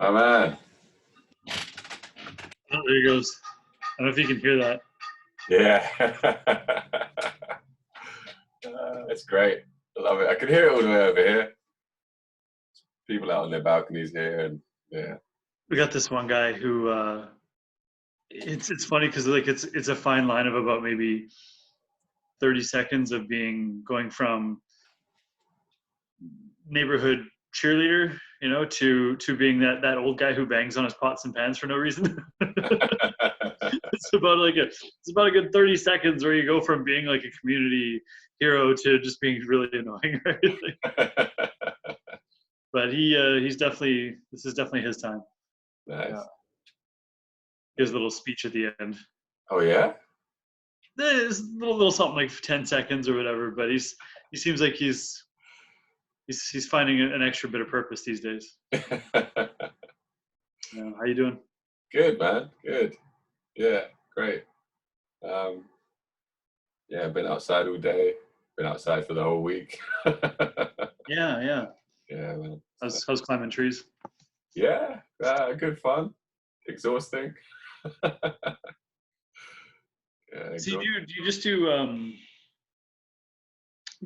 Oh man, Oh, there he goes. I don't know if you can hear that. yeah, it's great. I love it. I can hear it all the way over here. People out on their balconies here, and yeah, We got this one guy who it's funny because like it's a fine line of about maybe 30 seconds of going from neighborhood cheerleader, to being that old guy who bangs on his pots and pans for no reason. It's about a good 30 seconds where you go from being like a community hero to just being really annoying, right? But he's definitely this is definitely his time. nice. His little speech at the end. Oh yeah. There's a little something like 10 seconds or whatever, but he seems like he's finding an extra bit of purpose these days. How you doing? Good man, good. Yeah, great. Yeah, been outside all day. Been outside for the whole week. Yeah. Yeah, man. How's climbing trees? Yeah, good fun. Exhausting. Yeah, So do exhausting. you just do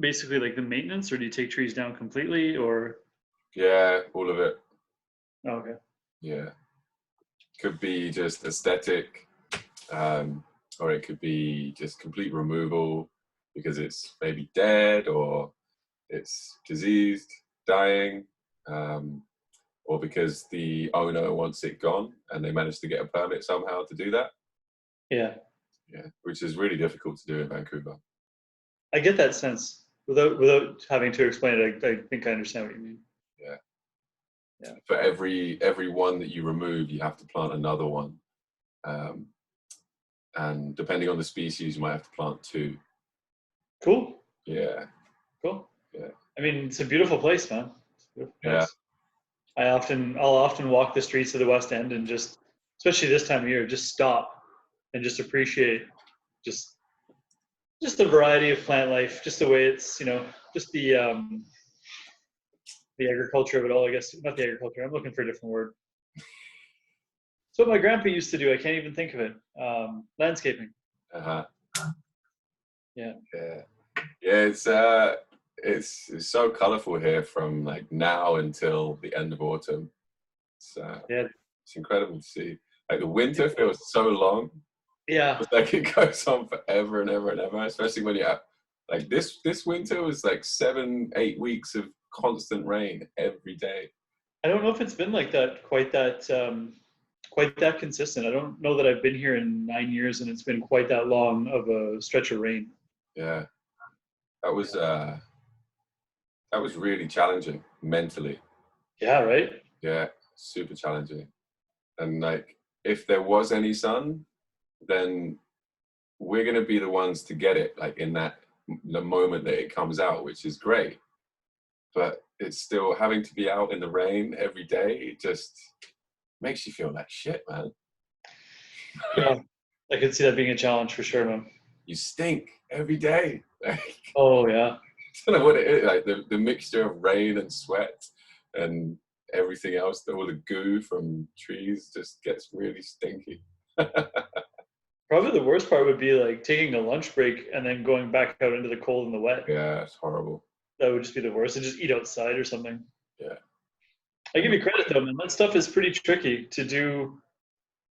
basically like the maintenance, or do you take trees down completely, or? Yeah, all of it. Oh, okay. Yeah, could be just aesthetic, or it could be just complete removal because it's maybe dead or it's diseased, dying, or because the owner wants it gone and they managed to get a permit somehow to do that. Yeah, Yeah, which is really difficult to do in Vancouver. I get that sense without having to explain it. I think I understand what you mean. Yeah. Yeah. For every one that you remove, you have to plant another one. And depending on the species, you might have to plant two. Cool. Yeah. Cool. Yeah. I mean, it's a beautiful place, man. It's a beautiful Yeah. place. I'll often walk the streets of the West End and just, especially this time of year, just stop and just appreciate just the variety of plant life, just the way it's, just the agriculture of it all. I guess not the agriculture. I'm looking for a different word. It's what my grandpa used to do. I can't even think of it. Landscaping. Uh-huh. Yeah. Yeah. It's so colorful here from like now until the end of autumn. Yeah. It's incredible to see. Like the winter feels so long. Yeah. It's like it goes on forever and ever and ever, especially when you have like this winter was like 7-8 weeks of constant rain every day. I don't know if it's been like that, quite that consistent. I don't know that I've been here in 9 years and it's been quite that long of a stretch of rain. Yeah. That was really challenging mentally. Yeah, right? Yeah, super challenging. And like if there was any sun, then we're going to be the ones to get it like in the moment that it comes out, which is great. But it's still having to be out in the rain every day. It just makes you feel like shit, man. Yeah, I could see that being a challenge for sure, man. You stink every day. Oh yeah. I don't know what it is. Like the mixture of rain and sweat and everything else, all the goo from trees just gets really stinky. Probably the worst part would be like taking a lunch break and then going back out into the cold and the wet. Yeah, it's horrible. That would just be the worst. And just eat outside or something. Yeah. I give you credit though, man. That stuff is pretty tricky to do,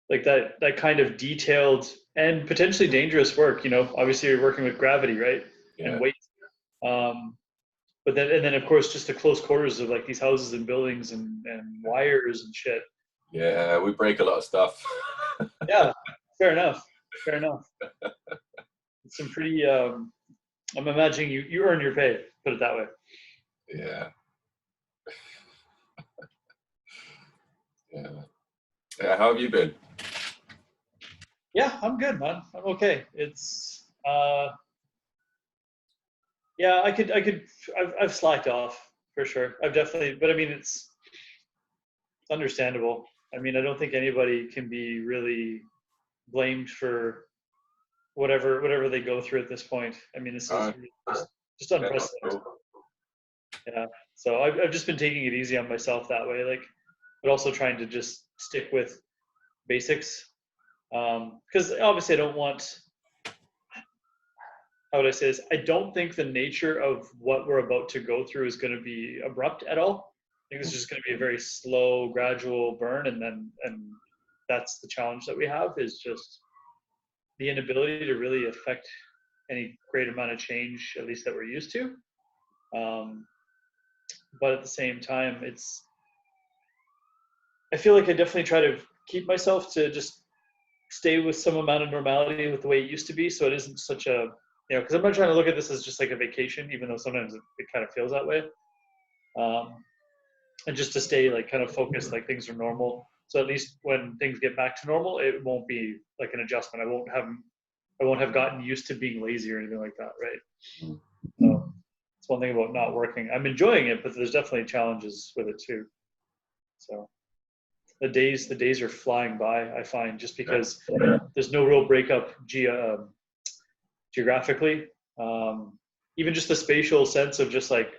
like that kind of detailed and potentially dangerous work. Obviously you're working with gravity, right? Yeah. And weight. But then of course just the close quarters of like these houses and buildings and wires and shit. Yeah, we break a lot of stuff. Yeah, fair enough. It's some pretty. I'm imagining you earn your pay. Put it that way. Yeah. Yeah. Yeah. How have you been? Yeah, I'm good, man. I'm okay. It's yeah, I've slacked off for sure. I've definitely, but I mean, it's understandable. I mean, I don't think anybody can be really blamed for whatever they go through at this point. I mean, this is just unprecedented. Cool. Yeah. So I've just been taking it easy on myself that way. Like but also trying to just stick with basics. Because obviously I don't want, how would I say this? I don't think the nature of what we're about to go through is going to be abrupt at all. I think it's just going to be a very slow, gradual burn, and that's the challenge that we have, is just the inability to really affect any great amount of change, at least that we're used to. But at the same time, I feel like I definitely try to keep myself to just stay with some amount of normality with the way it used to be, so it isn't such a, because I'm not trying to look at this as just like a vacation, even though sometimes it kind of feels that way. And just to stay like kind of focused, like things are normal. So at least when things get back to normal, it won't be like an adjustment. I won't have gotten used to being lazy or anything like that, right? It's one thing about not working. I'm enjoying it, but there's definitely challenges with it too. So the days are flying by, I find, just because there's no real breakup geographically. Even just the spatial sense of just like,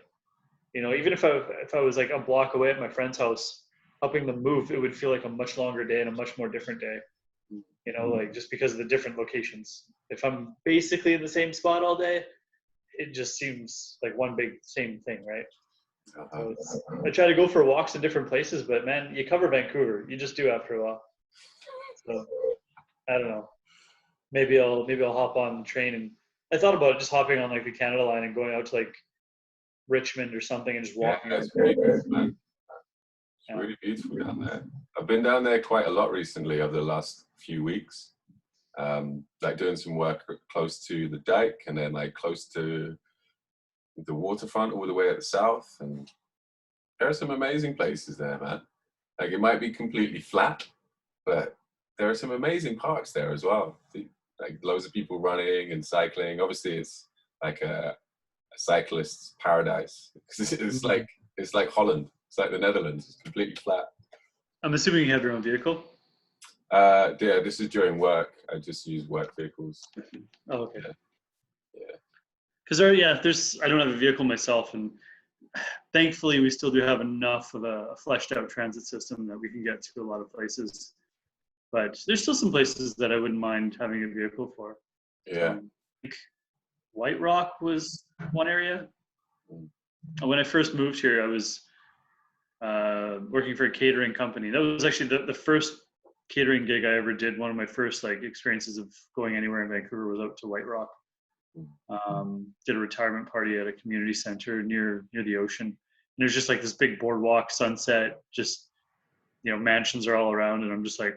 even if I was like a block away at my friend's house, helping them move, it would feel like a much longer day and a much more different day. Like just because of the different locations. If I'm basically in the same spot all day, it just seems like one big same thing, right? So I try to go for walks in different places, but man, you cover Vancouver, you just do after a while. So I don't know. Maybe I'll hop on the train, and I thought about just hopping on like the Canada line and going out to like Richmond or something and just walking. It's pretty good, man. It's really beautiful down there. I've been down there quite a lot recently over the last few weeks. Like doing some work close to the dike, and then like close to the waterfront all the way at the south. And there are some amazing places there, man. Like it might be completely flat, but there are some amazing parks there as well. Like loads of people running and cycling. Obviously it's like a cyclist's paradise. It's like Holland. It's like the Netherlands. It's completely flat. I'm assuming you have your own vehicle? Yeah, this is during work. I just use work vehicles. Oh, okay. Yeah. Because I don't have a vehicle myself, and thankfully we still do have enough of a fleshed out transit system that we can get to a lot of places. But there's still some places that I wouldn't mind having a vehicle for. Yeah. I think White Rock was one area. When I first moved here, I was working for a catering company. That was actually the first catering gig I ever did. One of my first like experiences of going anywhere in Vancouver was out to White Rock. Did a retirement party at a community center near the ocean. And there's just like this big boardwalk, sunset, just mansions are all around, and I'm just like,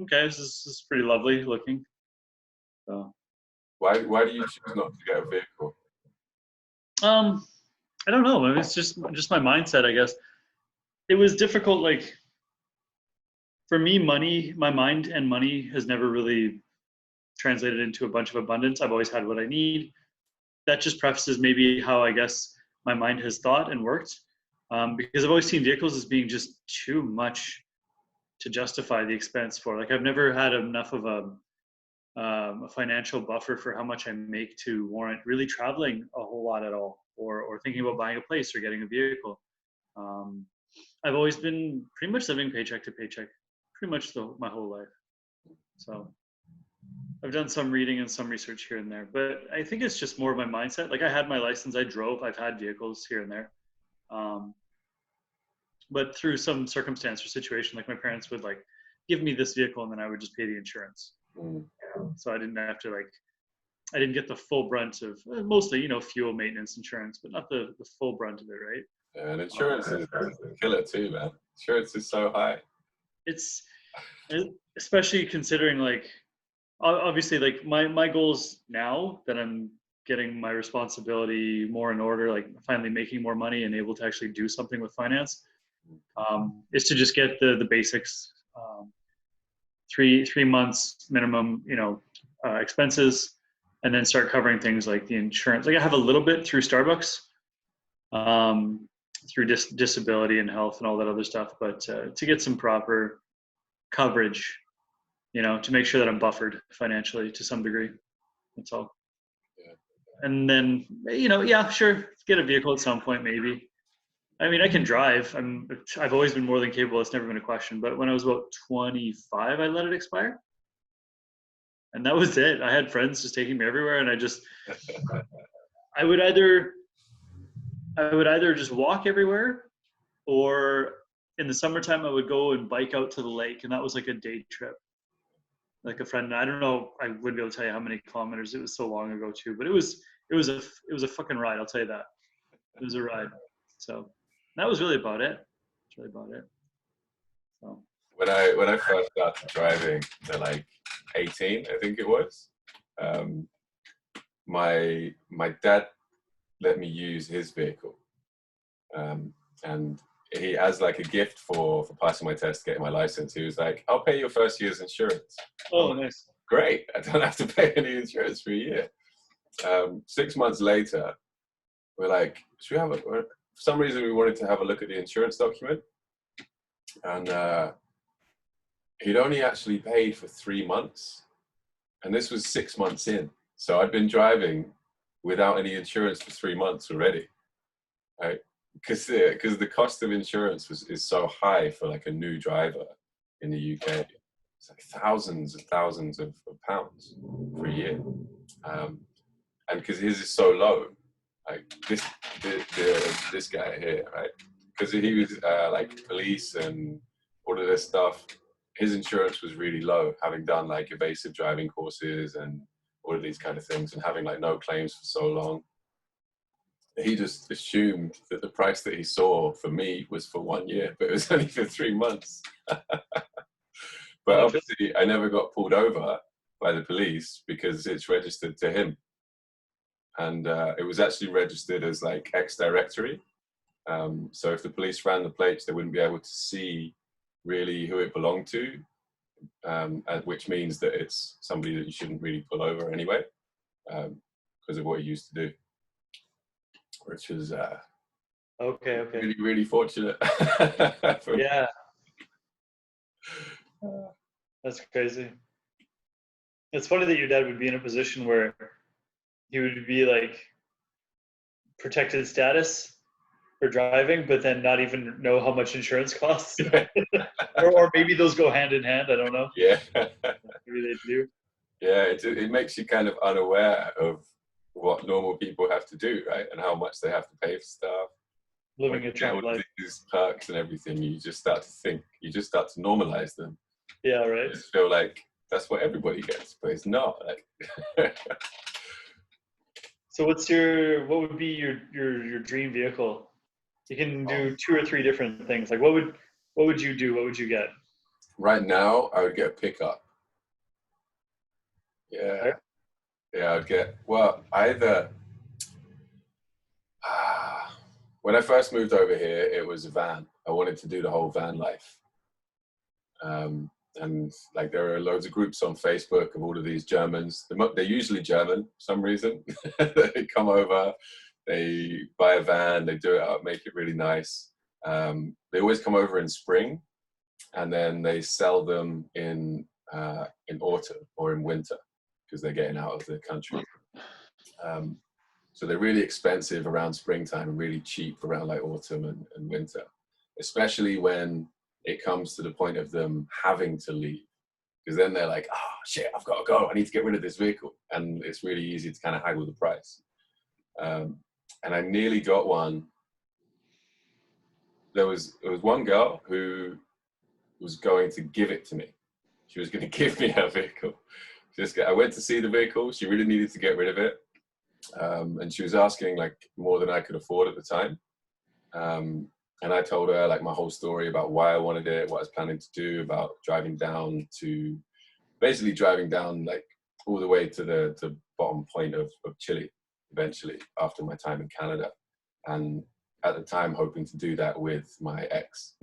okay, this is pretty lovely looking. So why do you choose not to get a vehicle? I don't know. I mean, it's just my mindset, I guess. It was difficult, like for me, my mind and money has never really translated into a bunch of abundance. I've always had what I need. That just prefaces maybe how I guess my mind has thought and worked, because I've always seen vehicles as being just too much to justify the expense for. Like I've never had enough of a financial buffer for how much I make to warrant really traveling a whole lot at all, or thinking about buying a place or getting a vehicle. I've always been pretty much living paycheck to paycheck, pretty much my whole life. So I've done some reading and some research here and there, but I think it's just more of my mindset. Like I had my license, I drove, I've had vehicles here and there. But through some circumstance or situation, like my parents would like give me this vehicle and then I would just pay the insurance. So I didn't have to I didn't get the full brunt of mostly, fuel maintenance insurance, but not the full brunt of it, right? Yeah, and insurance is a killer too, man. Insurance is so high. It's especially considering like, obviously like my goals now that I'm getting my responsibility more in order, like finally making more money and able to actually do something with finance, is to just get the basics, 3 months minimum, expenses, and then start covering things like the insurance. Like I have a little bit through Starbucks, through disability and health and all that other stuff, but to get some proper coverage, to make sure that I'm buffered financially to some degree. That's all. Yeah. And then, sure, get a vehicle at some point maybe. I mean, I can drive. I've always been more than capable. It's never been a question. But when I was about 25, I let it expire, and that was it. I had friends just taking me everywhere, and I would either just walk everywhere, or in the summertime I would go and bike out to the lake, and that was like a day trip. Like a friend, I don't know, I wouldn't be able to tell you how many kilometers. It was so long ago too, but it was a fucking ride. I'll tell you that. It was a ride. So that was really about it. That's really about it. So When I first started driving at like 18, I think it was, my dad let me use his vehicle, and he, as like a gift for passing my test, getting my license, he was like, "I'll pay your first year's insurance." oh, nice. Great, I don't have to pay any insurance for a year. 6 months later, we're like, should we have for some reason we wanted to have a look at the insurance document, and he'd only actually paid for 3 months, and this was 6 months in. So I'd been driving without any insurance for 3 months already, right? Because the cost of insurance is so high for like a new driver in the UK. It's like thousands and thousands of pounds for a year, and because his is so low, like this guy here, right? Because he was like police and all of this stuff. His insurance was really low, having done like evasive driving courses and all of these kind of things, and having like no claims for so long. He just assumed that the price that he saw for me was for 1 year, but it was only for 3 months. But obviously, I never got pulled over by the police because it's registered to him, and it was actually registered as like X directory. So if the police ran the plates, they wouldn't be able to see really who it belonged to, which means that it's somebody that you shouldn't really pull over anyway, because of what he used to do, which was Okay. really, really fortunate. Yeah, that's crazy. It's funny that your dad would be in a position where he would be like protected status for driving, but then not even know how much insurance costs. or maybe those go hand in hand. I don't know. Yeah. Maybe they do. Yeah, it makes you kind of unaware of what normal people have to do, right? And how much they have to pay for stuff. Living a Trump life. These perks and everything, you just start to think, you just start to normalize them. Yeah, right. You just feel like that's what everybody gets, but it's not. Like, so what would be your dream vehicle? You can do 2 or 3 different things. Like what would you do? What would you get? Right now, I would get a pickup. Yeah. Okay. Yeah, I'd get, well, either, when I first moved over here, it was a van. I wanted to do the whole van life. And like there are loads of groups on Facebook of all of these Germans. They're usually German for some reason. They come over, they buy a van, they do it up, make it really nice. They always come over in spring, and then they sell them in autumn or in winter because they're getting out of the country. So they're really expensive around springtime and really cheap around like autumn and winter, especially when it comes to the point of them having to leave, because then they're like, oh shit, I've got to go, I need to get rid of this vehicle, and it's really easy to kind of haggle the price. And I nearly got one. There was one girl who was going to give it to me. She was going to give me her vehicle. I went to see the vehicle. She really needed to get rid of it, and she was asking like more than I could afford at the time. And I told her like my whole story about why I wanted it, what I was planning to do, about driving down like all the way to the bottom point of Chile eventually after my time in Canada. And at the time hoping to do that with my ex.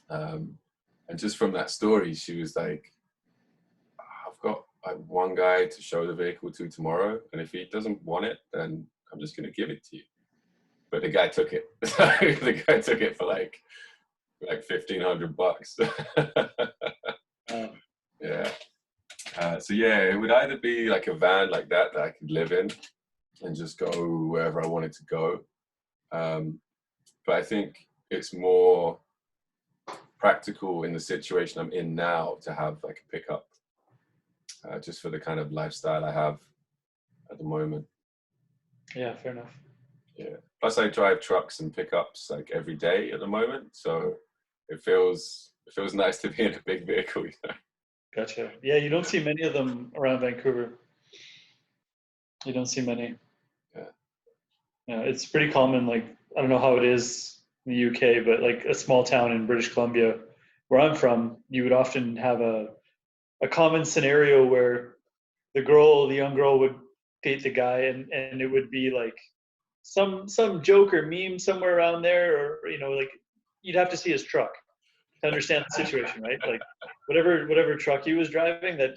And just from that story, she was like, I've got like one guy to show the vehicle to tomorrow, and if he doesn't want it, then I'm just going to give it to you. But the guy took it. The guy took it for like $1,500. Yeah. So yeah, it would either be like a van like that I could live in and just go wherever I wanted to go, but I think it's more practical in the situation I'm in now to have like a pickup, just for the kind of lifestyle I have at the moment. Yeah, fair enough. Yeah. Plus, I drive trucks and pickups like every day at the moment, so it feels nice to be in a big vehicle. Gotcha. Yeah, you don't see many of them around Vancouver. You don't see many. Yeah. Yeah, it's pretty common. Like, I don't know how it is in the UK, but like a small town in British Columbia, where I'm from, you would often have a common scenario where the young girl would date the guy, and it would be like some joke or meme somewhere around there, or like you'd have to see his truck to understand the situation, right? Like whatever truck he was driving, that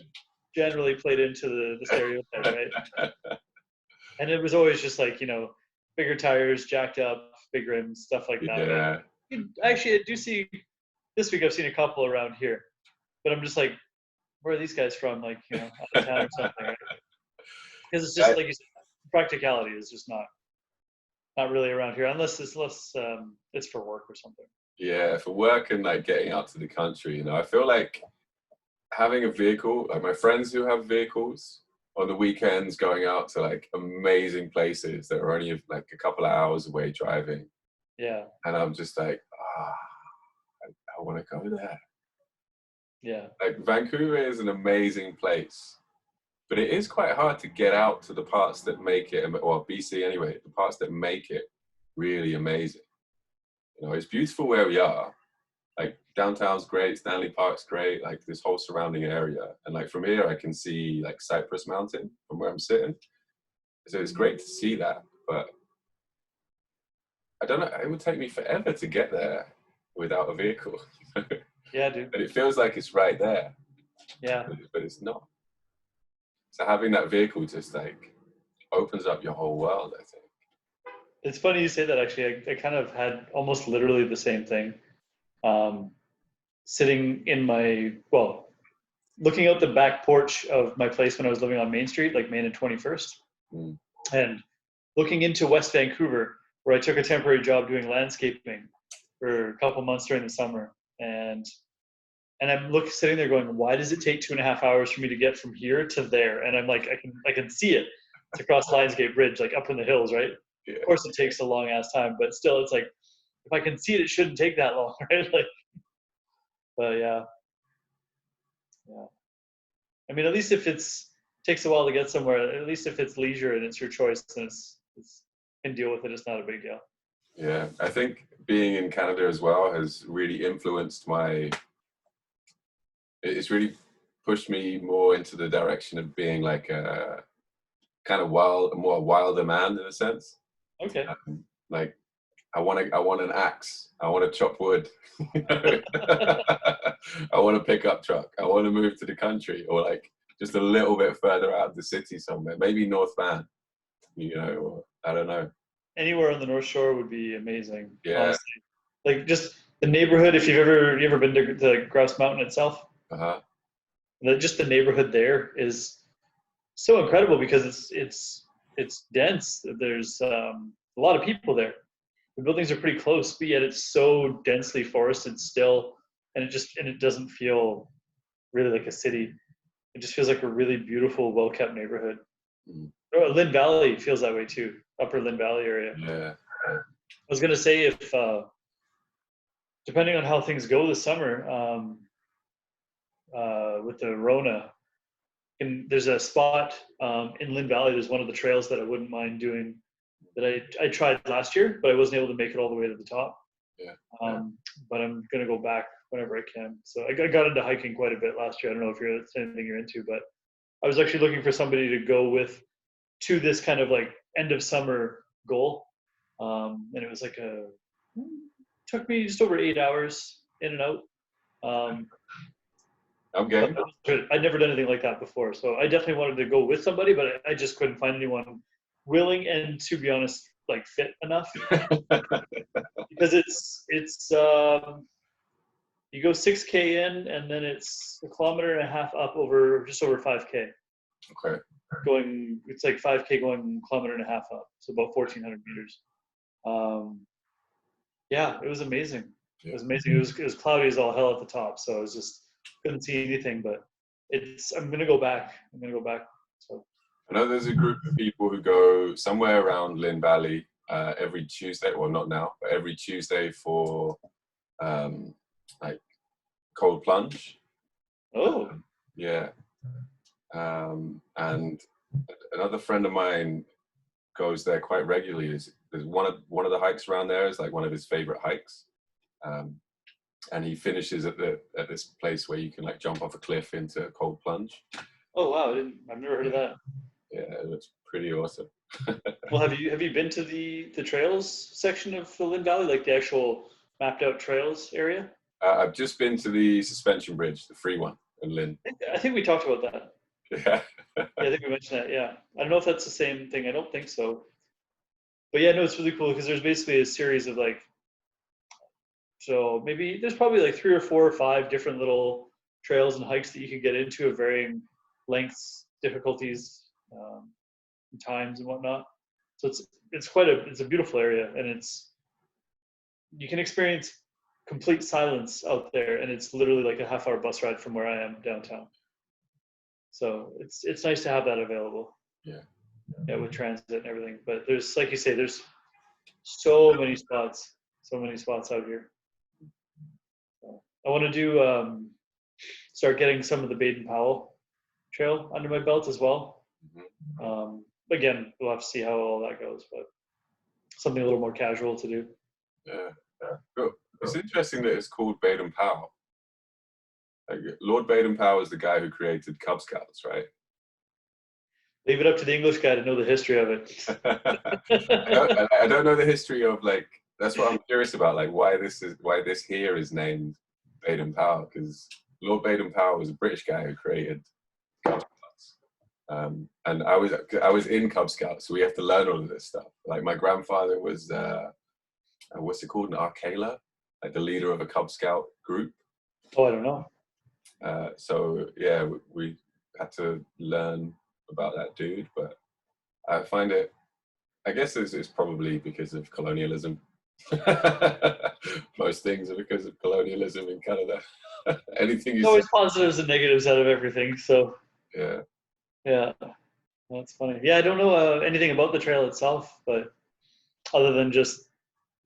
generally played into the stereotype, right? And it was always just like bigger tires, jacked up, big rims, stuff like that. Yeah. Actually, I do see this week. I've seen a couple around here, but I'm just like, where are these guys from? Like out of town or something, right? Because it's just like you said, practicality is just not really around here unless it's for work or something. Yeah, for work and like getting out to the country, I feel like having a vehicle, like my friends who have vehicles on the weekends going out to like amazing places that are only like a couple of hours away driving. Yeah, And I'm just like, I want to go there. yeah, Like Vancouver is an amazing place, but it is quite hard to get out to the parts that make it, or BC anyway, the parts that make it really amazing. It's beautiful where we are. Like downtown's great, Stanley Park's great, like this whole surrounding area. And like from here, I can see like Cypress Mountain from where I'm sitting. So it's great to see that. But I don't know, it would take me forever to get there without a vehicle. yeah, dude. But it feels like it's right there, Yeah, but it's not. So having that vehicle just like opens up your whole world, I think. it's funny you say that. Actually, I kind of had almost literally the same thing. Um, Sitting in looking out the back porch of my place when I was living on Main Street, like Main and 21st, Mm. and looking into West Vancouver, where I took a temporary job doing landscaping for a couple months during the summer, and I'm sitting there going, why does it take 2.5 hours for me to get from here to there? And I'm like, I can see it. It's across Lionsgate Bridge, like up in the hills, right? Yeah. Of course, it takes a long ass time, but still, it's like if I can see it, it shouldn't take that long, right? Like, but yeah. I mean, at least if it's takes a while to get somewhere, at least if it's leisure and it's your choice, then it's can deal with it. It's not a big deal. Yeah, I think being in Canada as well has really influenced it's really pushed me more into the direction of being like a kind of a more wilder man in a sense. Okay. Like I want an axe. I want to chop wood. I want a pickup truck. I want to move to the country, or like just a little bit further out of the city somewhere, maybe North Van, or I don't know. Anywhere on the North Shore would be amazing. Yeah. Honestly, like just the neighborhood. If you ever been to the Grouse Mountain itself, Uh-huh. just the neighborhood there is so incredible because it's dense. There's a lot of people there. The buildings are pretty close, but yet it's so densely forested still, and it doesn't feel really like a city. It just feels like a really beautiful, well-kept neighborhood. Mm. Oh, Lynn Valley feels that way too. Upper Lynn Valley area. Yeah. I was gonna say if depending on how things go this summer with the Rona, there's a spot in Lynn Valley. There's one of the trails that I wouldn't mind doing that I tried last year, but I wasn't able to make it all the way to the top. Yeah. But I'm gonna go back whenever I can. So I got into hiking quite a bit last year. I don't know if it's anything you're into, but I was actually looking for somebody to go with to this kind of like end of summer goal. And it was like took me just over 8 hours in and out. I'm game. I'd never done anything like that before. So I definitely wanted to go with somebody, but I just couldn't find anyone willing and, to be honest, like fit enough. Because it's you go 6K in, and then it's 1.5 kilometers up over just over 5K. Okay. It's like 5K going 1.5 kilometers up, so about 1,400 meters. Yeah, it was amazing. It Yeah. was amazing. It was cloudy as all hell at the top, so I was just couldn't see anything. But it's I'm gonna go back. I'm gonna go back. So I know there's a group of people who go somewhere around Lynn Valley every Tuesday. Well, not now, but every Tuesday for um, like cold plunge. oh Yeah. And another friend of mine goes there quite regularly. Is there's one of the hikes around there is like one of his favorite hikes, and he finishes at this place where you can like jump off a cliff into a cold plunge. oh wow, I've never heard of that. Yeah, it looks pretty awesome. Well, have you been to the trails section of the Lynn Valley, like the actual mapped out trails area? I've just been to the suspension bridge, the free one in Lynn. I think we talked about that. Yeah. Yeah, I think we mentioned that. Yeah, I don't know if that's the same thing. I don't think so. But yeah, no, it's really cool because there's basically a series of like, so maybe there's probably like 3 or 4 or 5 different little trails and hikes that you could get into of varying lengths, difficulties, and times and whatnot. So it's a beautiful area, and you can experience complete silence out there, and it's literally like a half-hour bus ride from where I am downtown. So it's nice to have that available. Yeah. Yeah, with transit and everything. But there's, like you say, there's so many spots out here. So I want to start getting some of the Baden-Powell trail under my belt as well. Again, we'll have to see how all that goes, but something a little more casual to do. Yeah. Cool. It's interesting that it's called Baden-Powell. Like, Lord Baden-Powell is the guy who created Cub Scouts, right? Leave it up to the English guy to know the history of it. I don't know the history of like. That's what I'm curious about. Like why this here is named Baden-Powell, because Lord Baden-Powell was a British guy who created Cub Scouts. And I was in Cub Scouts, so we have to learn all of this stuff. Like my grandfather was what's it called, an Arcala, like the leader of a Cub Scout group. Oh, I don't know. So yeah, we had to learn about that dude, but I find it. I guess it's probably because of colonialism. Most things are because of colonialism in Canada. Anything you There's always positives and negatives out of everything. So yeah, yeah, that's funny. Yeah, I don't know anything about the trail itself, but other than just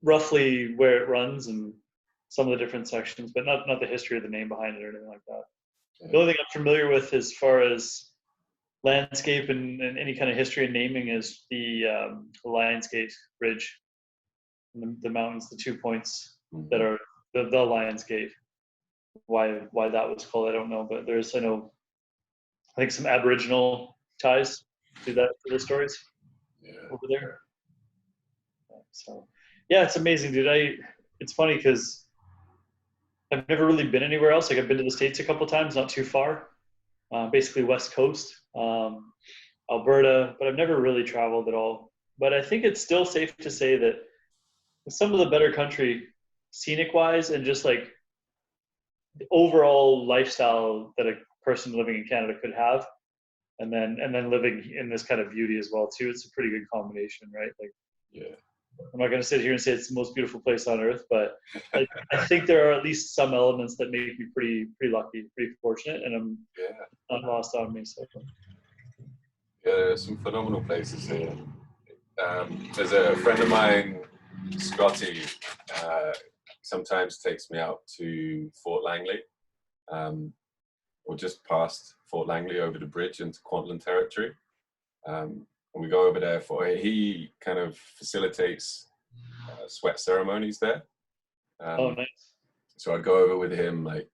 roughly where it runs and some of the different sections, but not the history of the name behind it or anything like that. yeah. The only thing I'm familiar with as far as landscape and any kind of history and naming is the Lionsgate Ridge, and the mountains, the 2 points that are the Lionsgate. Why that was called, I don't know, but I think some Aboriginal ties to the stories over there. So yeah, it's amazing, dude. It's funny because I've never really been anywhere else. Like I've been to the States a couple times, not too far, basically West Coast, Alberta, but I've never really traveled at all. But I think it's still safe to say that some of the better country, scenic wise, and just like the overall lifestyle that a person living in Canada could have, and then living in this kind of beauty as well too. It's a pretty good combination, right? Like, Yeah. I'm not going to sit here and say it's the most beautiful place on earth, but I think there are at least some elements that make me pretty lucky, pretty fortunate, and I'm not lost on me. So. Yeah, there's some phenomenal places here. There's a friend of mine, Scotty, sometimes takes me out to Fort Langley, or just past Fort Langley over the bridge into Kwantlen territory. And we go over there he kind of facilitates sweat ceremonies there. Oh, nice. So I'd go over with him like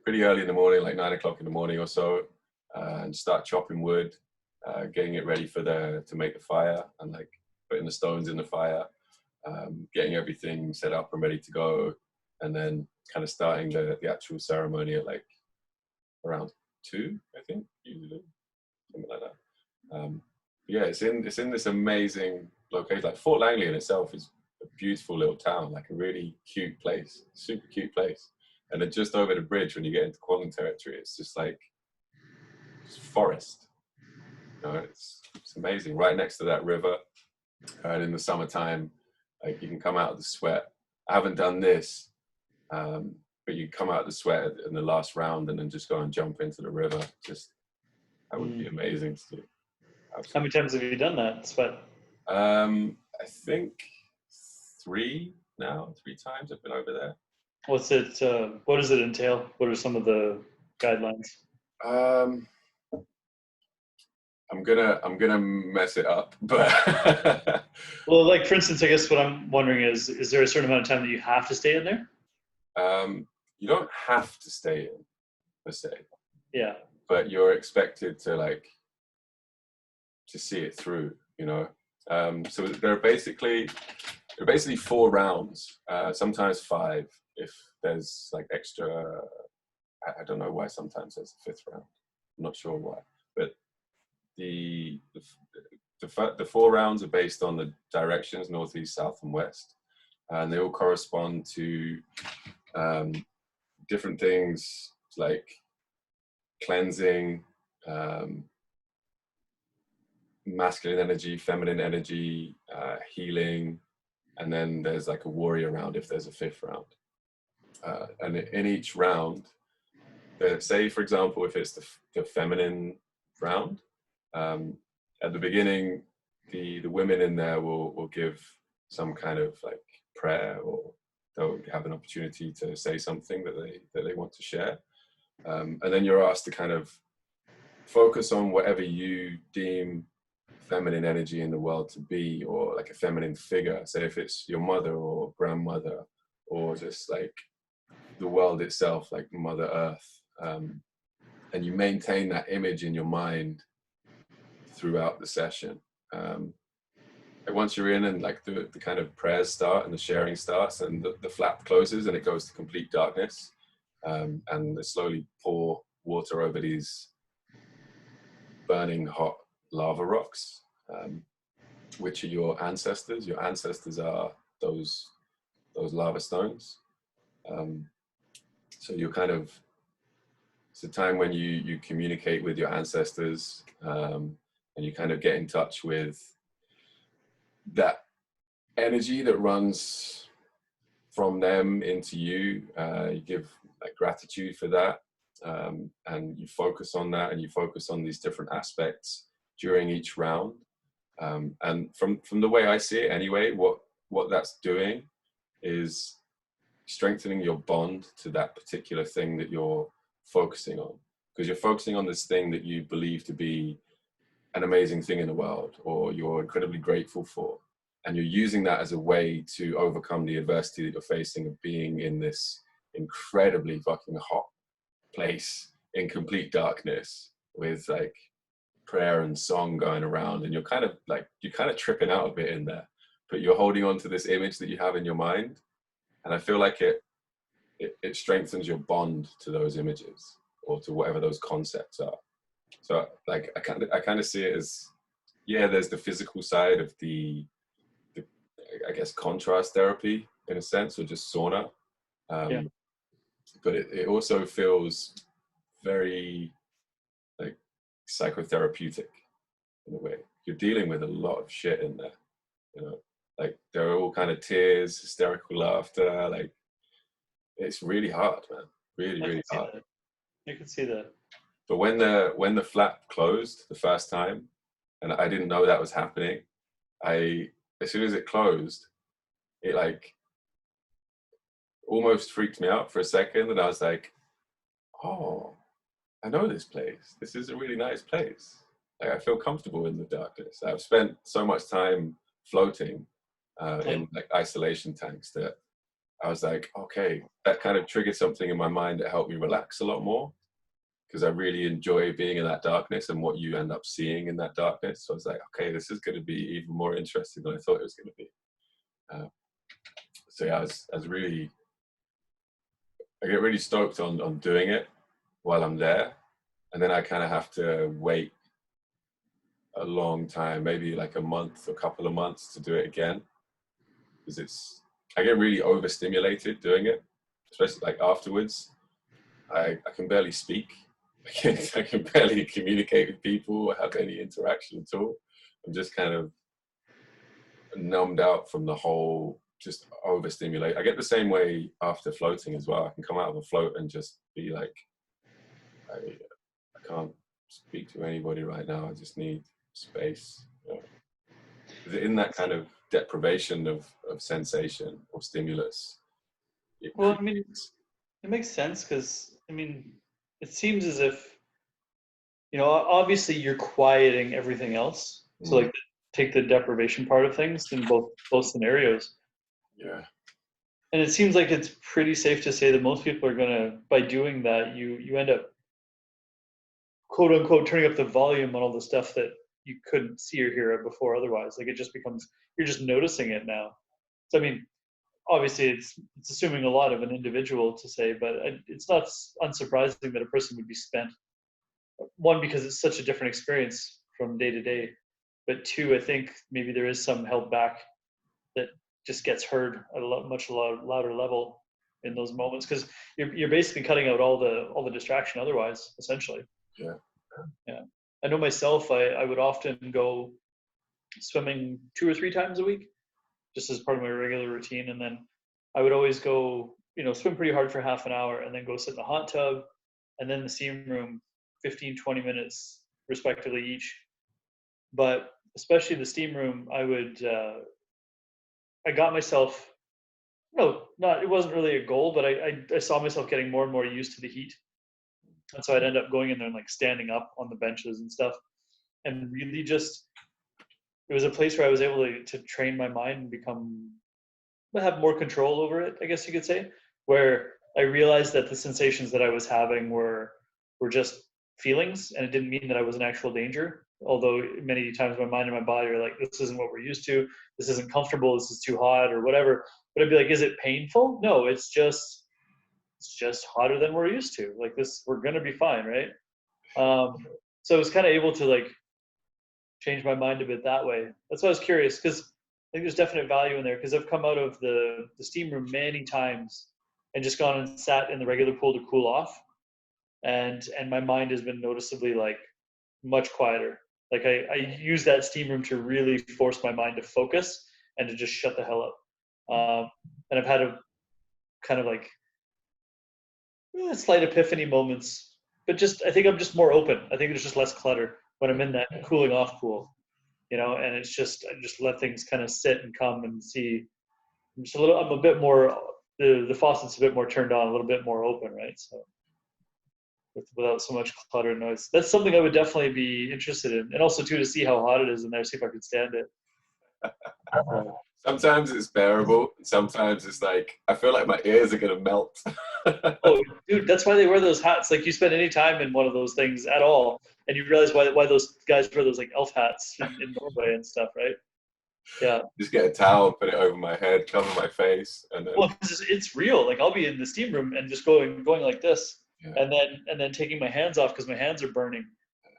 pretty early in the morning, like 9 o'clock in the morning or so, and start chopping wood, getting it ready to make the fire, and like putting the stones in the fire, getting everything set up and ready to go, and then kind of starting the actual ceremony at like around 2, I think, usually, something like that. Yeah, it's in this amazing location. Like Fort Langley in itself is a beautiful little town, like a really cute place, super cute place. And then just over the bridge, when you get into Kwantlen territory, it's just like forest. You know, it's amazing. Right next to that river, and in the summertime, like you can come out of the sweat I haven't done this. But you come out of the sweat in the last round and then just go and jump into the river. Just that would be amazing to do. Absolutely. How many times have you done that sweat? I think 3 times I've been over there. What's it? What does it entail? What are some of the guidelines? I'm gonna mess it up, but Well, like for instance, I guess what I'm wondering is there a certain amount of time that you have to stay in there? you don't have to stay in per se, Yeah. but you're expected to see it through, so there are basically 4 rounds, sometimes 5 if there's like extra. I don't know why sometimes there's a 5th round. I'm not sure why, but the 4 rounds are based on the directions northeast, south, and west, and they all correspond to different things like cleansing, masculine energy, feminine energy, healing, and then there's like a warrior round if there's a 5th round. And in each round, say for example, if it's the feminine round, at the beginning, the women in there will give some kind of like prayer, or they'll have an opportunity to say something that they want to share, and then you're asked to kind of focus on whatever you deem feminine energy in the world to be, or like a feminine figure. Say if it's your mother or grandmother, or just like the world itself, like Mother Earth, and you maintain that image in your mind throughout the session. And once you're in and like the kind of prayers start and the sharing starts and the flap closes and it goes to complete darkness, and they slowly pour water over these burning hot lava rocks, which are your ancestors. Your ancestors are those lava stones. So you're kind of, it's a time when you communicate with your ancestors, and you kind of get in touch with that energy that runs from them into you. You give like gratitude for that, and you focus on that, and you focus on these different aspects during each round. And from the way I see it anyway, what that's doing is strengthening your bond to that particular thing that you're focusing on, because you're focusing on this thing that you believe to be an amazing thing in the world, or you're incredibly grateful for, and you're using that as a way to overcome the adversity that you're facing of being in this incredibly fucking hot place in complete darkness with like prayer and song going around, and you're kind of tripping out a bit in there, but you're holding on to this image that you have in your mind, and I feel like it strengthens your bond to those images or to whatever those concepts are. So like I kind of see it as, yeah, there's the physical side of the I guess contrast therapy in a sense, or just sauna, but it also feels very like psychotherapeutic in a way. You're dealing with a lot of shit in there, like there are all kind of tears, hysterical laughter, like it's really hard, man, really hard. I can see that. But when the flap closed the first time, and I didn't know that was happening, as soon as it closed, it like almost freaked me out for a second, and I was like, oh, I know this place. This is a really nice place. Like I feel comfortable in the darkness. I've spent so much time floating in like isolation tanks that I was like, okay, that kind of triggered something in my mind that helped me relax a lot more, because I really enjoy being in that darkness and what you end up seeing in that darkness. So I was like, okay, this is going to be even more interesting than I thought it was going to be. So yeah, I get really stoked on doing it while I'm there, and then I kind of have to wait a long time, maybe like a month, a couple of months to do it again, because I get really overstimulated doing it, especially like afterwards. I can barely speak. I can barely communicate with people or have any interaction at all. I'm just kind of numbed out from the whole just overstimulate. I get the same way after floating as well. I can come out of a float and just be like, I can't speak to anybody right now. I just need space. You know? In that kind of deprivation of sensation or stimulus. Well, I mean, it makes sense because, I mean, it seems as if, obviously you're quieting everything else. So like take the deprivation part of things in both scenarios. Yeah. And it seems like it's pretty safe to say that most people are gonna, by doing that, you end up quote unquote turning up the volume on all the stuff that you couldn't see or hear before otherwise. Like it just becomes, you're just noticing it now. So I mean, obviously it's assuming a lot of an individual to say, but it's not unsurprising that a person would be spent. One, because it's such a different experience from day to day, but two, I think maybe there is some held back that just gets heard at a much louder level in those moments, because you're basically cutting out all the distraction otherwise, essentially. Yeah. I know myself, I would often go swimming 2 or 3 times a week, just as part of my regular routine, and then I would always go, swim pretty hard for half an hour, and then go sit in the hot tub, and then the steam room, 15-20 minutes respectively each. But especially the steam room, I got myself, it wasn't really a goal, but I saw myself getting more and more used to the heat. And so I'd end up going in there and like standing up on the benches and stuff. And really just, it was a place where I was able to train my mind and have more control over it, I guess you could say, where I realized that the sensations that I was having were just feelings, and it didn't mean that I was in actual danger. Although many times my mind and my body are like, this isn't what we're used to, this isn't comfortable, this is too hot or whatever. But I'd be like, is it painful? No, it's just hotter than we're used to. Like this, we're gonna be fine, right? So I was kind of able to like change my mind a bit that way. That's why I was curious, because I think there's definite value in there, because I've come out of the steam room many times and just gone and sat in the regular pool to cool off, and my mind has been noticeably like much quieter. Like I use that steam room to really force my mind to focus and to just shut the hell up. And I've had a kind of like slight epiphany moments, but just I think I'm just more open. I think there's just less clutter when I'm in that cooling off pool, and it's just I just let things kind of sit and come and see. I'm a bit more, the faucet's a bit more turned on, a little bit more open, right? So without so much clutter and noise. That's something I would definitely be interested in, and also too to see how hot it is in there, see if I could stand it. Sometimes it's bearable. Sometimes it's like I feel like my ears are gonna melt. Oh, dude, that's why they wear those hats. Like you spend any time in one of those things at all, and you realize why those guys wear those like elf hats in Norway and stuff, right? Yeah. Just get a towel, put it over my head, cover my face, and then. Well, it's real. Like I'll be in the steam room and just going like this, Yeah. and then taking my hands off because my hands are burning,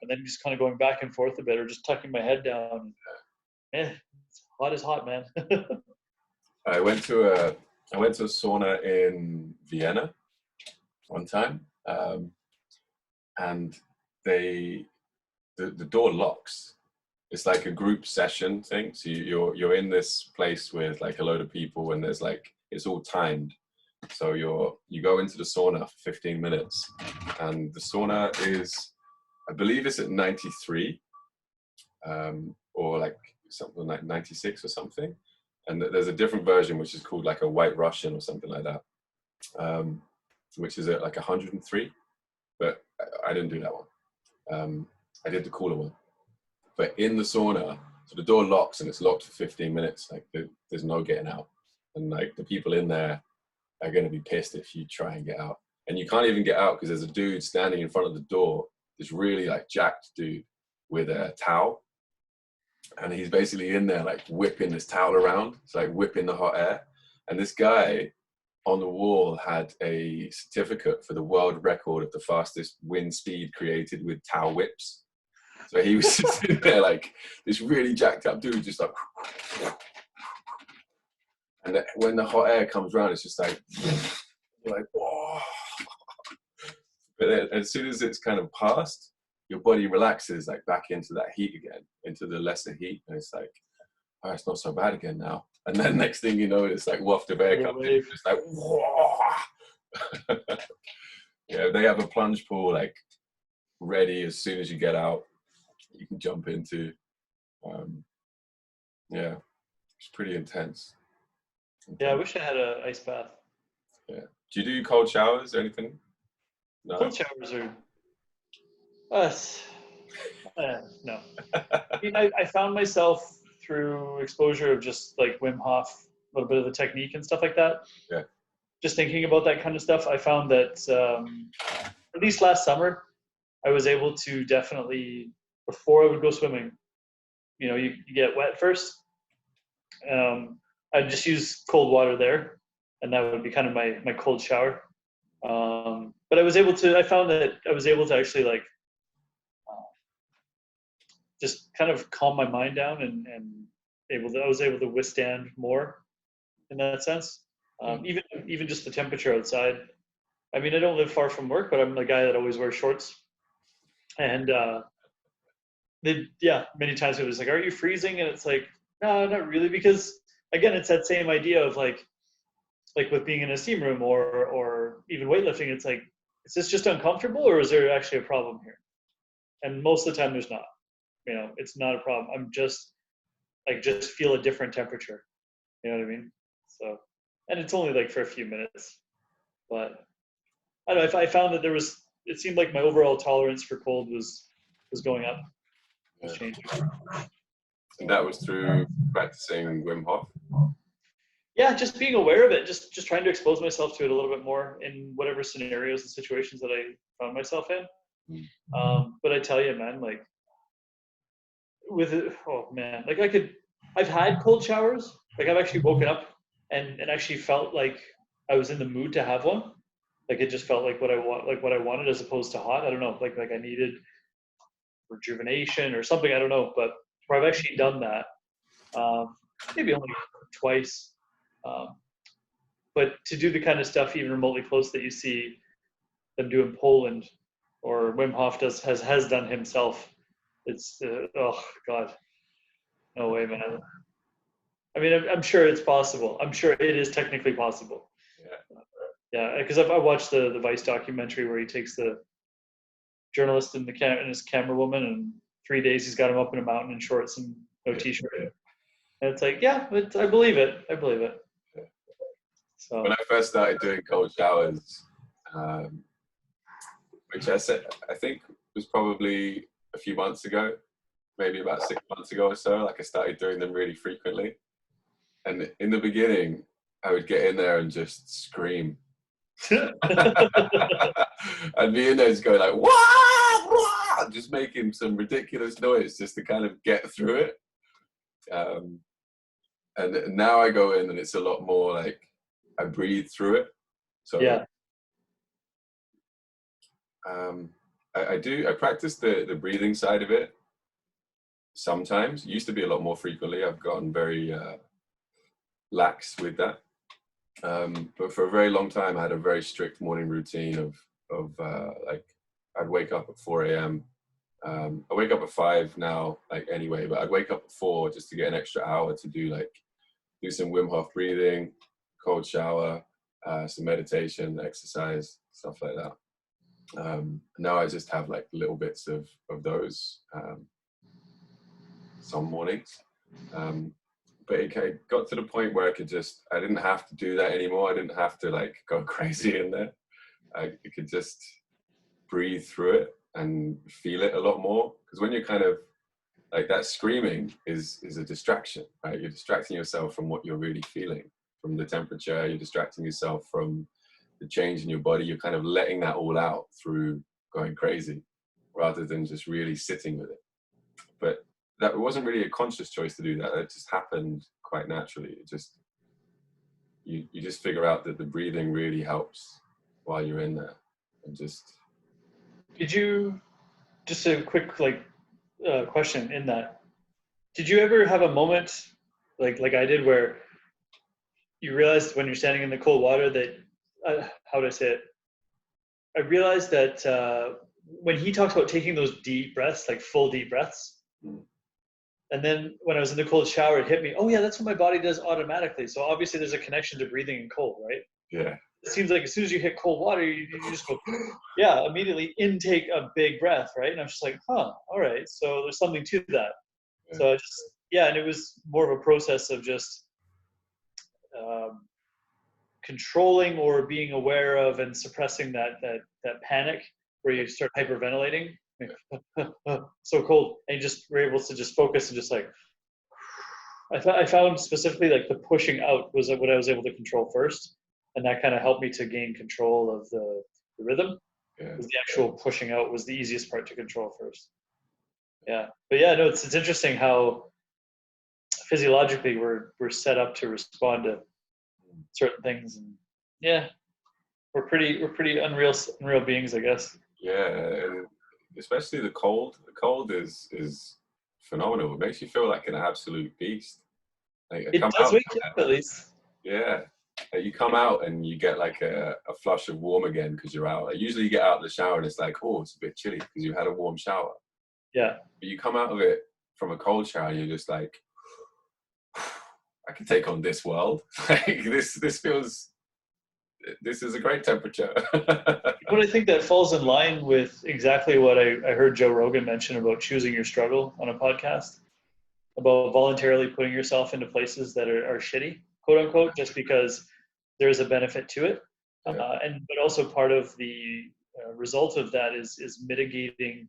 and then just kind of going back and forth a bit, or just tucking my head down. It's hot as hot, man. I went to a sauna in Vienna one time, and the door locks. It's like a group session thing. So you're in this place with like a load of people, and there's like it's all timed. So you go into the sauna for 15 minutes, and the sauna is, I believe it's at 93, or like something like 96 or something. And there's a different version which is called like a White Russian or something like that, which is at like 103. But I didn't do that one. I did the cooler one. But in the sauna, so the door locks and it's locked for 15 minutes. Like there's no getting out, and like the people in there are going to be pissed if you try and get out. And you can't even get out because there's a dude standing in front of the door, this really like jacked dude with a towel. And he's basically in there like whipping this towel around. It's like whipping the hot air. And this guy on the wall had a certificate for the world record of the fastest wind speed created with towel whips. So he was just in there like this really jacked up dude, just like, and when the hot air comes around, it's just like, you're like, whoa. But then, as soon as it's kind of passed, your body relaxes like back into that heat again, into the lesser heat, and it's like, oh, it's not so bad again now. And then next thing you know, it's like waft of air comes in, it's just like, whoa. Yeah, they have a plunge pool like ready as soon as you get out, you can jump into. Yeah, it's pretty intense. Yeah, I wish I had an ice bath. Yeah. Do you do cold showers or anything? No. Cold showers are us. No. I mean, I found myself through exposure of just like Wim Hof, a little bit of the technique and stuff like that. Yeah. Just thinking about that kind of stuff, I found that at least last summer, I was able to definitely, before I would go swimming, you get wet first. I'd just use cold water there, and that would be kind of my cold shower. But I found that I was able to actually like just kind of calm my mind down and I was able to withstand more in that sense. Even just the temperature outside. I mean, I don't live far from work, but I'm the guy that always wears shorts. And many times it was like, "Are you freezing?" And it's like, no, not really, because again, it's that same idea of like with being in a steam room or even weightlifting. It's like, is this just uncomfortable, or is there actually a problem here? And most of the time, there's not. It's not a problem. I'm just feel a different temperature. You know what I mean? So, and it's only like for a few minutes, but I don't know. If I found that it seemed like my overall tolerance for cold was going up, was changing. And that was through practicing Wim Hof? Yeah, just being aware of it, just trying to expose myself to it a little bit more in whatever scenarios and situations that I found myself in. But I tell you, man, like I've had cold showers. Like I've actually woken up and actually felt like I was in the mood to have one. Like it just felt like what I wanted as opposed to hot. I don't know, like I needed rejuvenation or something. I don't know, but where I've actually done that, maybe only twice. But to do the kind of stuff even remotely close that you see them do in Poland, or Wim Hof has done himself, it's oh god, no way, man. I mean, I'm sure it's possible. I'm sure it is technically possible. Yeah, because I watched the Vice documentary where he takes the journalist and his camera woman, and 3 days he's got him up in a mountain in shorts and no t-shirt. And it's like, yeah, I believe it. I believe it. So when I first started doing cold showers, which I think was probably a few months ago, maybe about 6 months ago or so, like I started doing them really frequently. And in the beginning, I would get in there and just scream. I'd be in there just going like, wah, wah, just making some ridiculous noise just to kind of get through it. And now I go in and it's a lot more like I breathe through it. So yeah. I practice the breathing side of it sometimes. It used to be a lot more frequently. I've gotten very lax with that. But for a very long time, I had a very strict morning routine of like I'd wake up at 4 a.m. I wake up at 5 now, like anyway, but I'd wake up at 4 just to get an extra hour to do some Wim Hof breathing, cold shower, some meditation, exercise, stuff like that. Now I just have like little bits of those some mornings. But it got to the point where I didn't have to do that anymore. I didn't have to like go crazy in there. I could just breathe through it and feel it a lot more. Because when you're kind of like that, screaming is a distraction, right? You're distracting yourself from what you're really feeling, from the temperature. You're distracting yourself from the change in your body. You're kind of letting that all out through going crazy rather than just really sitting with it. But that wasn't really a conscious choice to do that. It just happened quite naturally. It just, you just figure out that the breathing really helps while you're in there. And just. Did you, just a quick question in that, did you ever have a moment like I did where you realized when you're standing in the cold water that, how do I say it? I realized that when he talks about taking those deep breaths, like full deep breaths, And then when I was in the cold shower, it hit me. Oh yeah, that's what my body does automatically. So obviously there's a connection to breathing in cold, right? Yeah. It seems like as soon as you hit cold water, you just go, yeah, immediately intake a big breath, right? And I'm just like, huh, all right. So there's something to that. Yeah. So I just, yeah, and it was more of a process of just um, controlling or being aware of and suppressing that panic where you start hyperventilating. So cold, and you just were able to just focus and just like I found specifically like the pushing out was what I was able to control first, and that kind of helped me to gain control of the rhythm. Yeah. Was the actual pushing out was the easiest part to control first. Yeah, but yeah, no, it's interesting how physiologically we're set up to respond to certain things, and yeah, we're pretty unreal beings, I guess. Yeah, and especially the cold. The cold is phenomenal. It makes you feel like an absolute beast. Like I It come does out, wake you up at least. yeah. Like you come out and you get like a flush of warm again because you're out. Like usually you get out of the shower and it's like, oh, it's a bit chilly because you had a warm shower. Yeah, But you come out of it from a cold shower and you're just like, I can take on this world. Like this feels. This is a great temperature. but I think that falls in line with exactly what I heard Joe Rogan mention about choosing your struggle on a podcast, about voluntarily putting yourself into places that are shitty, quote unquote, just because there's a benefit to it. Yeah. But also part of the result of that is mitigating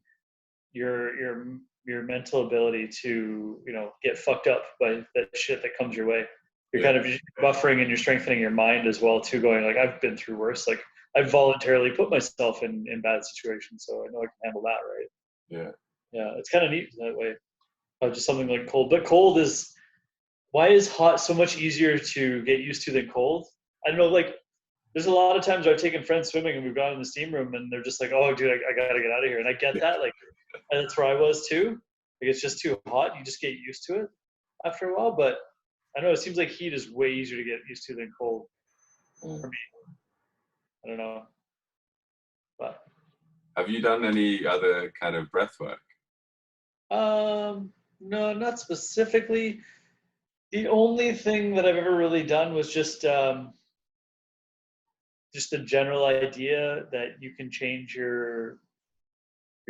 your mental ability to get fucked up by that shit that comes your way. You're kind of buffering and you're strengthening your mind as well too, going like I've been through worse. Like I've voluntarily put myself in bad situations, so I know I can handle that, right? Yeah. Yeah, it's kind of neat that way. Just something like cold, but cold is why is hot so much easier to get used to than cold? I don't know, like there's a lot of times I've taken friends swimming and we've gone in the steam room and they're just like, oh dude, I gotta get out of here. And I get that, like that's where I was too. Like it's just too hot. You just get used to it after a while. But I don't know, it seems like heat is way easier to get used to than cold for me. I don't know. But Have you done any other kind of breath work? no, not specifically. The only thing that I've ever really done was just a general idea that you can change your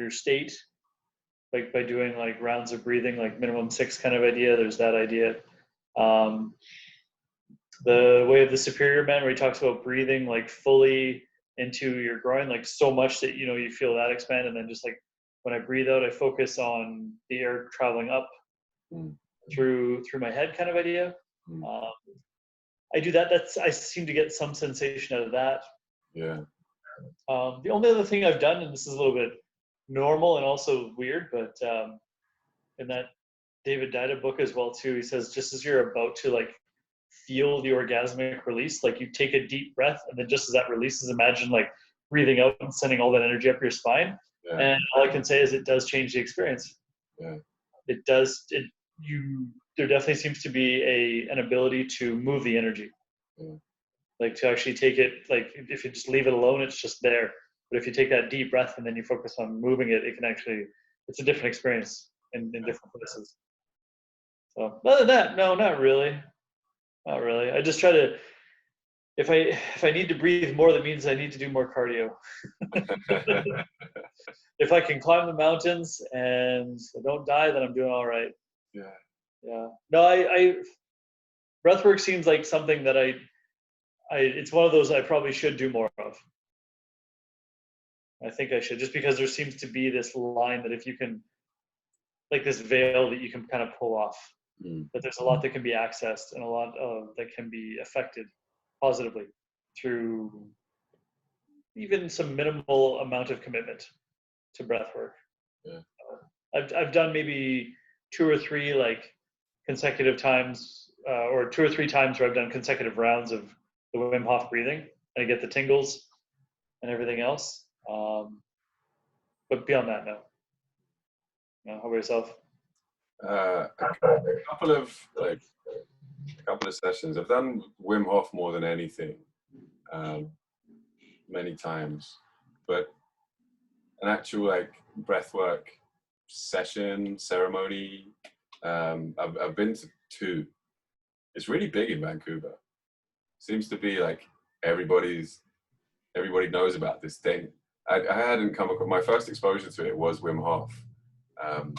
state, like by doing like rounds of breathing, like minimum 6 kind of idea. There's that idea. Um, the way of the superior man, where he talks about breathing like fully into your groin, like so much that you feel that expand, and then just like when I breathe out, I focus on the air traveling up through my head, kind of idea. I do that. I seem to get some sensation out of that. Yeah. The only other thing I've done, and this is a little bit normal and also weird, but in that David Dida book as well too, he says just as you're about to like feel the orgasmic release, like you take a deep breath, and then just as that releases, imagine like breathing out and sending all that energy up your spine. Yeah. And all I can say is it does change the experience. Yeah. It does. There definitely seems to be an ability to move the energy. Yeah. Like to actually take it, like if you just leave it alone, it's just there. But if you take that deep breath and then you focus on moving it, it can actually, it's a different experience in different places. So other than that, no, not really. Not really. I just try to, if I need to breathe more, that means I need to do more cardio. If I can climb the mountains and I don't die, then I'm doing all right. Yeah. Yeah. No, I breathwork seems like something that it's one of those I probably should do more of. I think I should, just because there seems to be this line that if you can, like this veil that you can kind of pull off, that there's a lot that can be accessed and a lot that can be affected positively through even some minimal amount of commitment to breath work. Yeah. I've done maybe 2 or 3 like consecutive times, or 2 or 3 times where I've done consecutive rounds of the Wim Hof breathing, and I get the tingles and everything else. But beyond that, no. No, how about yourself? A couple of sessions. I've done Wim Hof more than anything, many times, but an actual like breathwork session ceremony, I've been to 2. It's really big in Vancouver. Seems to be like everybody knows about this thing. I hadn't come across, my first exposure to it was Wim Hof, um,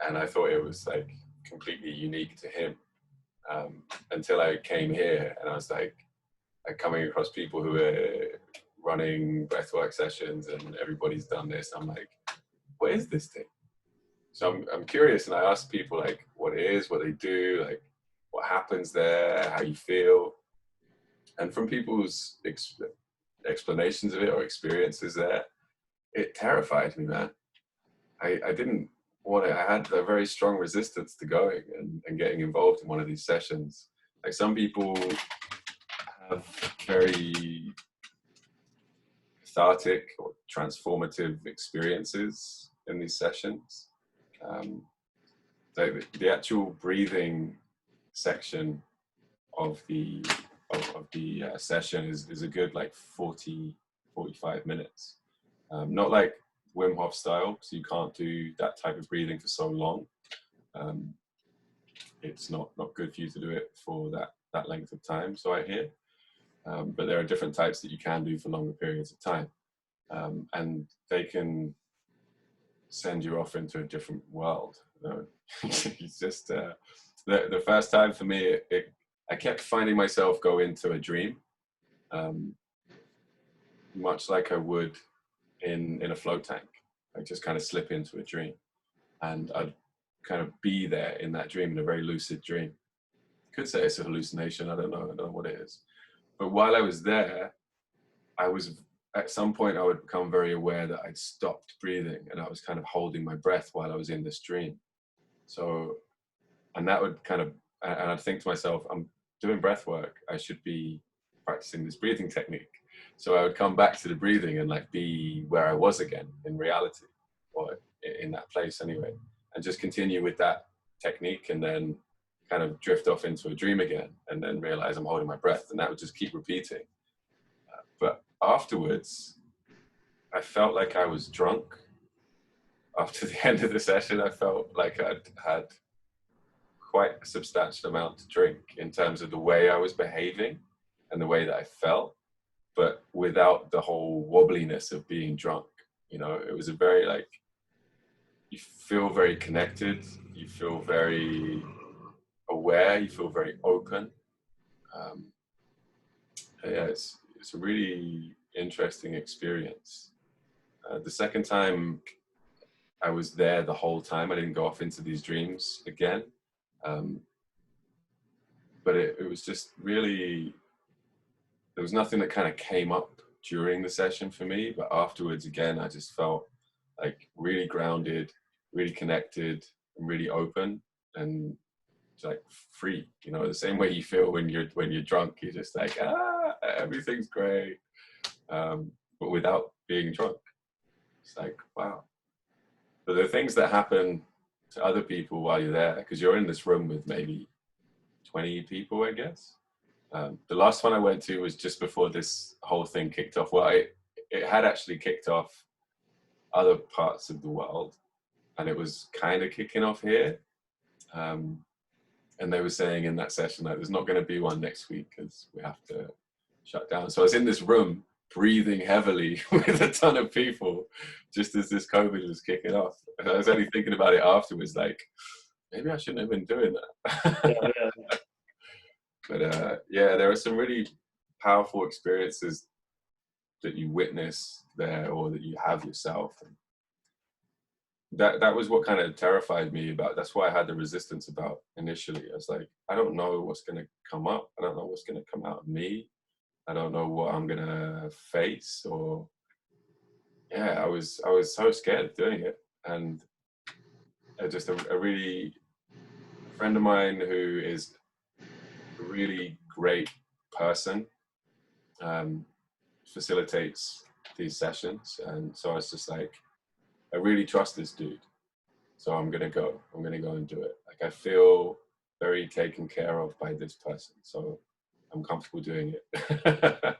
and I thought it was like completely unique to him, until I came here and I was like coming across people who are running breathwork sessions and everybody's done this. I'm like, what is this thing? So I'm curious, and I ask people like what it is, what they do, like what happens there, how you feel, and from people's explanations of it or experiences there, it terrified me, man. I didn't want it. I had a very strong resistance to going and getting involved in one of these sessions. Like some people have very cathartic or transformative experiences in these sessions. The actual breathing section of the session is a good like 45 minutes. Not like Wim Hof style, so you can't do that type of breathing for so long. It's not good for you to do it for that length of time, so I hear. But there are different types that you can do for longer periods of time, and they can send you off into a different world. You know? It's just the first time for me, I kept finding myself go into a dream, much like I would in a float tank. I just kind of slip into a dream, and I'd kind of be there in that dream, in a very lucid dream. Could say it's a hallucination. I don't know what it is. But while I was there, I was at some point I would become very aware that I'd stopped breathing and I was kind of holding my breath while I was in this dream. So, and that would kind of, and I'd think to myself, I'm doing breath work. I should be practicing this breathing technique. So I would come back to the breathing and like be where I was again in reality, or in that place anyway, and just continue with that technique, and then kind of drift off into a dream again, and then realize I'm holding my breath, and that would just keep repeating. But afterwards, I felt like I was drunk. After the end of the session, I felt like I'd had quite a substantial amount to drink in terms of the way I was behaving and the way that I felt, but without the whole wobbliness of being drunk. You know, it was a very like, you feel very connected, you feel very aware, you feel very open. Yeah, it's a really interesting experience. The second time I was there the whole time. I didn't go off into these dreams again. But it was just really, there was nothing that kind of came up during the session for me. But afterwards, again, I just felt like really grounded, really connected, and really open, and like free. You know, the same way you feel when you're drunk. You're just like, everything's great, but without being drunk. It's like, wow. But the things that happen to other people while you're there, because you're in this room with maybe 20 people, I guess. The last one I went to was just before this whole thing kicked off. Well, it had actually kicked off other parts of the world, and it was kind of kicking off here. And they were saying in that session that there's not going to be one next week because we have to shut down. So I was in this room breathing heavily with a ton of people just as this COVID was kicking off. And I was only thinking about it afterwards, like, maybe I shouldn't have been doing that. Yeah. But yeah, there are some really powerful experiences that you witness there or that you have yourself. And that was what kind of terrified me about, that's why I had the resistance about initially. I was like, I don't know what's going to come up. I don't know what's going to come out of me. I don't know what I'm going to face, or yeah, I was so scared of doing it. And just a really friend of mine who is a really great person facilitates these sessions, and so I was just like, I really trust this dude, so I'm gonna go and do it. Like, I feel very taken care of by this person, so I'm comfortable doing it.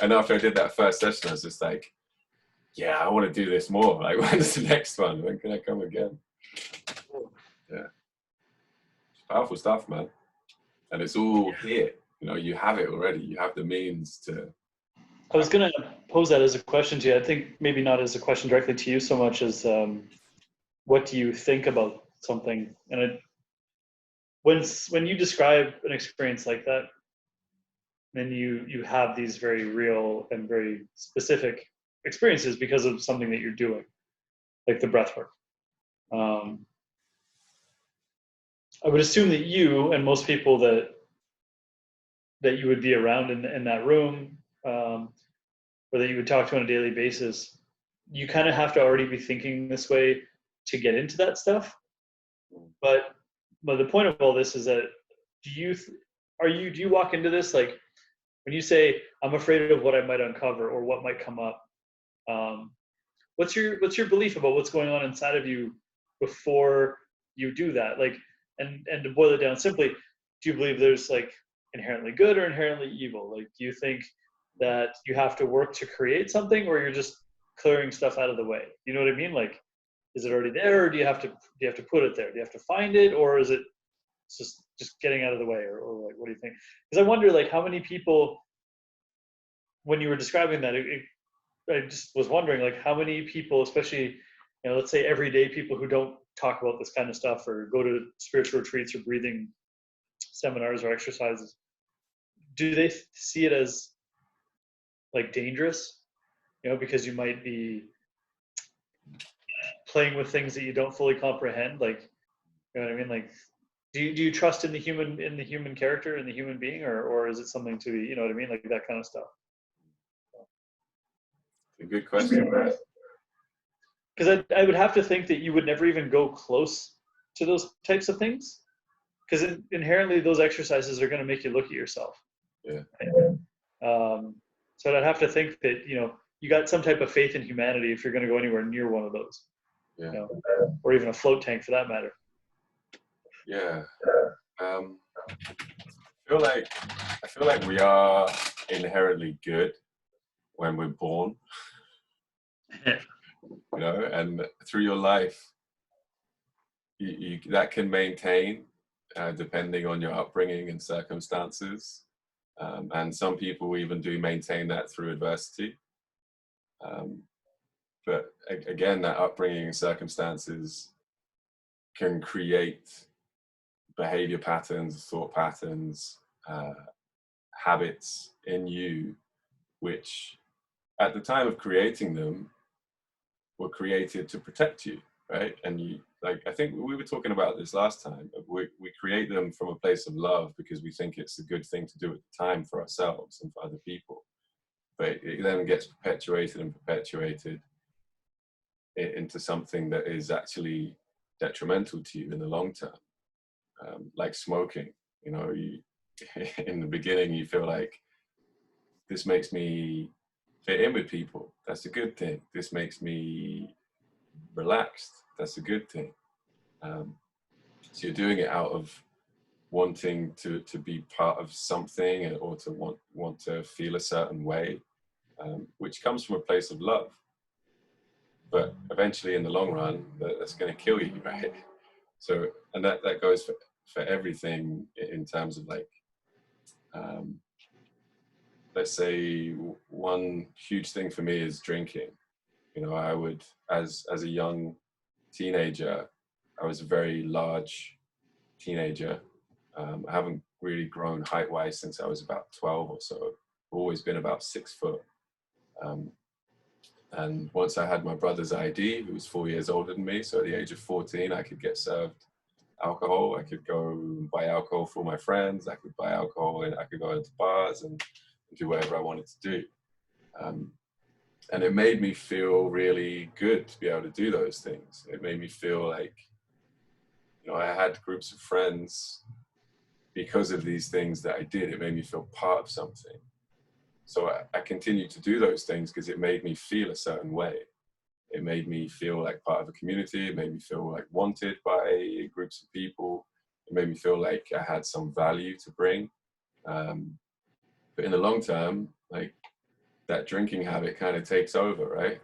And after I did that first session, I was just like, yeah, I want to do this more. Like, when's the next one? When can I come again? Yeah. powerful stuff, man. And it's all here. You know, you have it already. You have the means to. I was going to pose that as a question to you. I think maybe not as a question directly to you so much as what do you think about something? And when you describe an experience like that, then you have these very real and very specific experiences because of something that you're doing, like the breath work. I would assume that you and most people that you would be around in that room, or that you would talk to on a daily basis, you kind of have to already be thinking this way to get into that stuff. But the point of all this is that do you walk into this like when you say I'm afraid of what I might uncover or what might come up? What's your belief about what's going on inside of you before you do that? Like, and to boil it down simply, do you believe there's like inherently good or inherently evil? Like, do you think that you have to work to create something, or you're just clearing stuff out of the way? You know what I mean? Like, is it already there, or do you have to put it there? Do you have to find it, or is it just getting out of the way, or like, what do you think? Because I wonder, like, how many people, when you were describing that, I just was wondering, like, how many people, especially, you know, let's say everyday people who don't talk about this kind of stuff or go to spiritual retreats or breathing seminars or exercises, do they see it as like dangerous? You know, because you might be playing with things that you don't fully comprehend. Like, you know what I mean? Like, do you trust in the human character, in the human being, or is it something to be, you know what I mean? Like that kind of stuff. A good question, man. Because I would have to think that you would never even go close to those types of things, because inherently those exercises are going to make you look at yourself. Yeah. So I'd have to think that, you know, you got some type of faith in humanity if you're going to go anywhere near one of those. Yeah. You know, or even a float tank for that matter. Yeah. I feel like we are inherently good when we're born. You know, and through your life, you that can maintain depending on your upbringing and circumstances. And some people even do maintain that through adversity. But again, that upbringing and circumstances can create behavior patterns, thought patterns, habits in you, which at the time of creating them were created to protect you, right? And you, like, I think we were talking about this last time. We create them from a place of love because we think it's a good thing to do at the time for ourselves and for other people. But it then gets perpetuated and perpetuated into something that is actually detrimental to you in the long term, like smoking. You know, in the beginning you feel like this makes me fit in with people. That's a good thing. This makes me relaxed. That's a good thing. So you're doing it out of wanting to be part of something, or to want to feel a certain way, which comes from a place of love. But eventually, in the long run, that's going to kill you, right? So, and that goes for everything in terms of like, let's say one huge thing for me is drinking. You know, I would, as a young teenager, I was a very large teenager. I haven't really grown height-wise since I was about 12 or so. I've always been about 6 foot. And once I had my brother's ID, who was 4 years older than me, so at the age of 14, I could get served alcohol. I could go buy alcohol for my friends. I could buy alcohol, and I could go into bars and do whatever I wanted to do. And it made me feel really good to be able to do those things. It made me feel like, you know, I had groups of friends because of these things that I did. It made me feel part of something. So I continued to do those things because it made me feel a certain way. It made me feel like part of a community. It made me feel like wanted by groups of people. It made me feel like I had some value to bring. But in the long term, like, that drinking habit kind of takes over, right?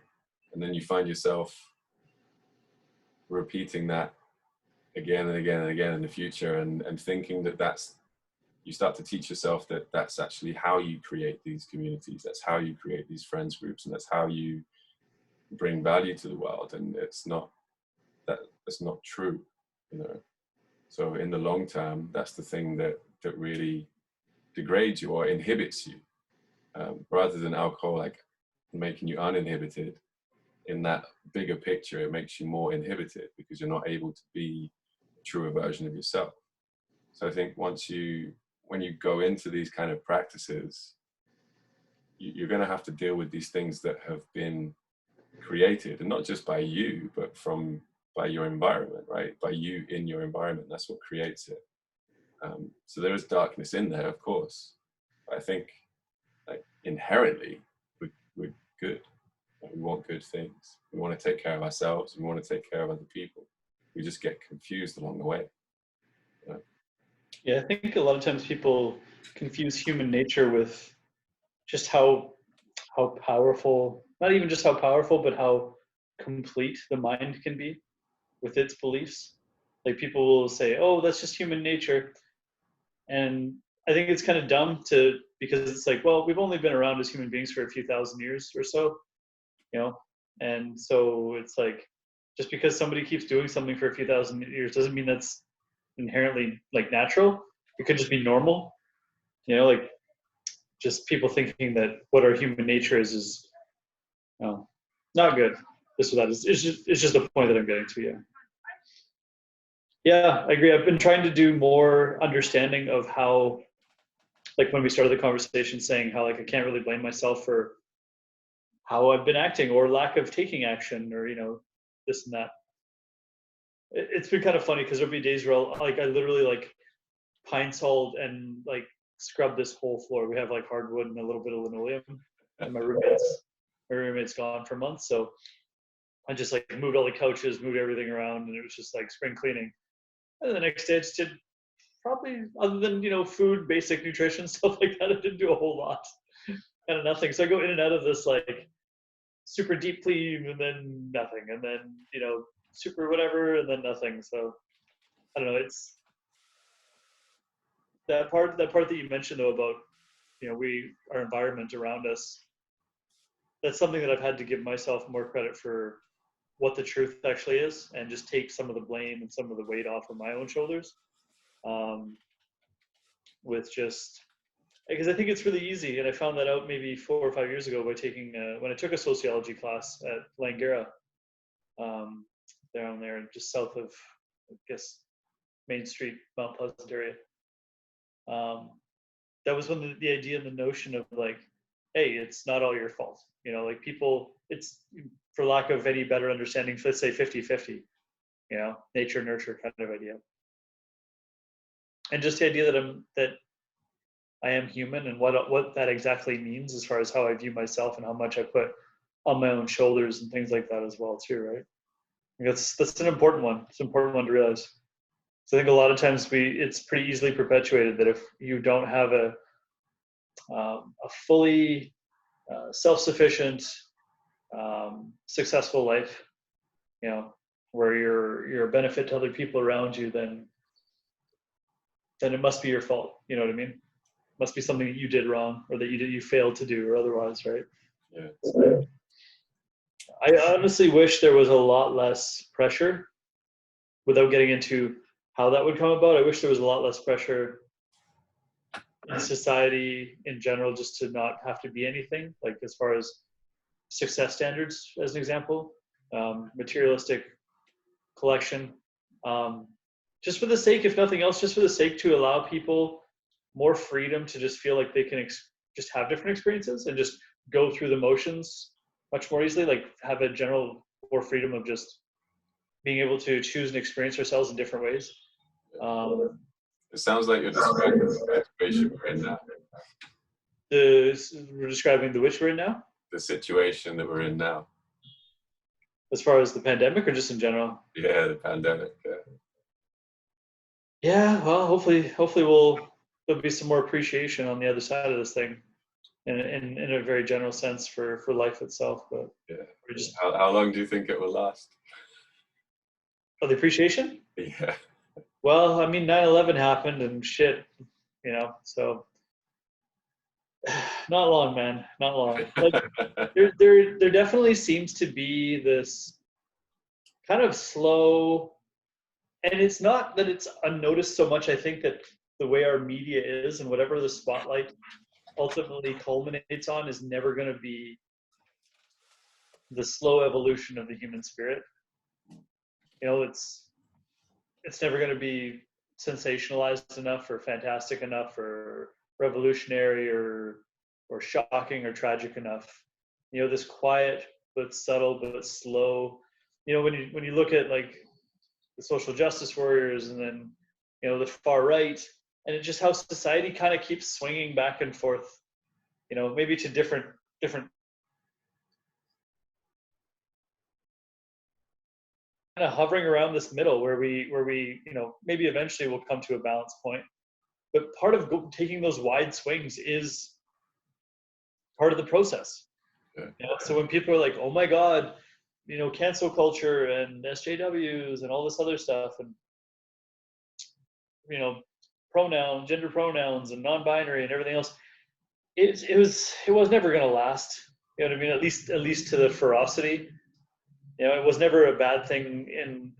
And then you find yourself repeating that again and again and again in the future, and thinking that you start to teach yourself that that's actually how you create these communities, that's how you create these friends groups, and that's how you bring value to the world. And it's not true, you know. So in the long term, that's the thing that really degrades you or inhibits you, rather than alcohol like making you uninhibited. In that bigger picture, it makes you more inhibited because you're not able to be a truer version of yourself. So I think when you go into these kind of practices, you're going to have to deal with these things that have been created, and not just by you, but by your environment, right? By you in your environment, that's what creates it. So there is darkness in there, of course. But I think, like, inherently, we're good. Like, we want good things. We want to take care of ourselves. We want to take care of other people. We just get confused along the way. You know? Yeah, I think a lot of times people confuse human nature with just how powerful, not even just how powerful, but how complete the mind can be with its beliefs. Like people will say, "Oh, that's just human nature," and I think it's kind of dumb because it's like, well, we've only been around as human beings for a few thousand years or so, you know, and so it's like just because somebody keeps doing something for a few thousand years doesn't mean that's inherently like natural. It could just be normal, you know, like just people thinking that what our human nature is not good. This or that is it's just a point that I'm getting to. Yeah. Yeah, I agree. I've been trying to do more understanding of how, like when we started the conversation, saying how like I can't really blame myself for how I've been acting or lack of taking action or this and that. It's been kind of funny because there'll be days where I literally like pine salt and like scrub this whole floor. We have like hardwood and a little bit of linoleum, and my roommate's gone for months, so I just like moved all the couches, moved everything around, and it was just like spring cleaning. And the next day I just did probably, other than food, basic nutrition, stuff like that, I didn't do a whole lot. Kind of nothing. So I go in and out of this like super deep clean and then nothing, and then super whatever and then nothing. So I don't know. It's that part that you mentioned though about our environment around us. That's something that I've had to give myself more credit for what the truth actually is, and just take some of the blame and some of the weight off of my own shoulders. With just because I think it's really easy, and I found that out maybe 4 or 5 years ago by taking when I took a sociology class at Langara, down there just south of, I guess, Main Street, Mount Pleasant area. That was when the idea and the notion of like, hey, it's not all your fault. Like people, it's for lack of any better understanding, let's say 50-50, nature nurture kind of idea. And just the idea that I am human, and what that exactly means as far as how I view myself and how much I put on my own shoulders and things like that as well too, right? That's an important one. It's an important one to realize. So I think a lot of times it's pretty easily perpetuated that if you don't have a fully self-sufficient, successful life, where you're a benefit to other people around you, then it must be your fault. You know what I mean? It must be something that you did wrong, or that you failed to do, or otherwise, right? Yeah. So, I honestly wish there was a lot less pressure. Without getting into how that would come about, I wish there was a lot less pressure in society in general, just to not have to be anything, like as far as success standards, as an example, materialistic collection, just for the sake, if nothing else, just for the sake to allow people more freedom to just feel like they can just have different experiences and just go through the motions much more easily, like have a general more freedom of just being able to choose and experience ourselves in different ways. It sounds like you're describing the situation we're in now. We're describing the which we're in now? The situation that we're in now. As far as the pandemic, or just in general? Yeah, the pandemic. Yeah. Yeah, well, hopefully there'll be some more appreciation on the other side of this thing, in a very general sense for life itself. But yeah, we're just how long do you think it will last? Oh, the appreciation? Yeah. Well, I mean, 9/11 happened and shit, so not long, man, not long. Like there definitely seems to be this kind of slow, and it's not that it's unnoticed so much. I think that the way our media is and whatever the spotlight ultimately culminates on is never going to be the slow evolution of the human spirit. It's never going to be sensationalized enough or fantastic enough or revolutionary or shocking or tragic enough. This quiet but subtle but slow. When you look at like the social justice warriors and then the far right, and it's just how society kind of keeps swinging back and forth. Maybe to different kind of hovering around this middle where we maybe eventually we'll come to a balance point. But part of taking those wide swings is part of the process. Yeah. So when people are like, "Oh my God," cancel culture and SJWs and all this other stuff, and gender pronouns and non-binary and everything else, it was never going to last. You know what I mean? At least to the ferocity. It was never a bad thing in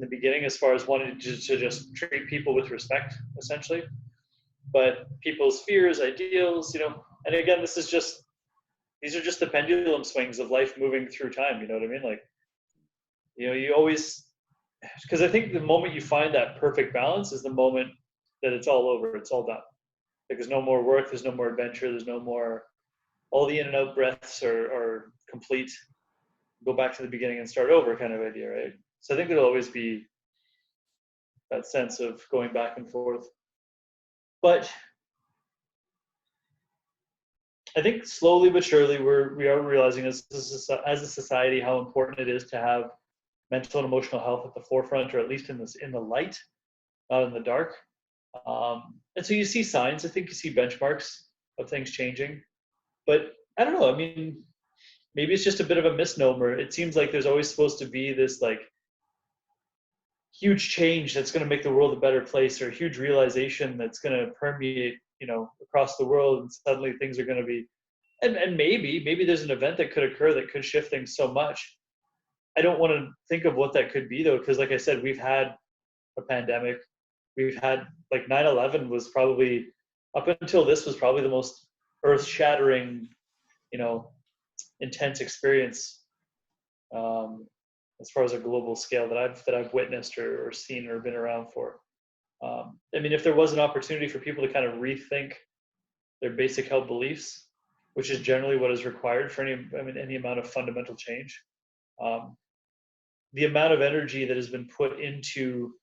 the beginning, as far as wanting to just treat people with respect, essentially. But people's fears, ideals, and again, these are just the pendulum swings of life moving through time. You know what I mean? Like, you always, because I think the moment you find that perfect balance is the moment that it's all over, it's all done. Like, there's no more work, there's no more adventure, there's no more, all the in and out breaths are complete. Go back to the beginning and start over kind of idea, right? So I think there'll always be that sense of going back and forth. But I think slowly but surely we are realizing as a society how important it is to have mental and emotional health at the forefront, or at least in the light, not in the dark. And so you see signs. I think you see benchmarks of things changing. But I don't know. I mean, maybe it's just a bit of a misnomer. It seems like there's always supposed to be this like huge change that's going to make the world a better place, or a huge realization that's going to permeate, across the world, and suddenly things are going to be. And maybe there's an event that could occur that could shift things so much. I don't want to think of what that could be though, because like I said, we've had a pandemic. We've had like 9/11 was probably, up until this, was probably the most earth-shattering, intense experience, as far as a global scale that I've witnessed or seen or been around for. I mean, if there was an opportunity for people to kind of rethink their basic held beliefs, which is generally what is required for any amount of fundamental change, um, the amount of energy that has been put into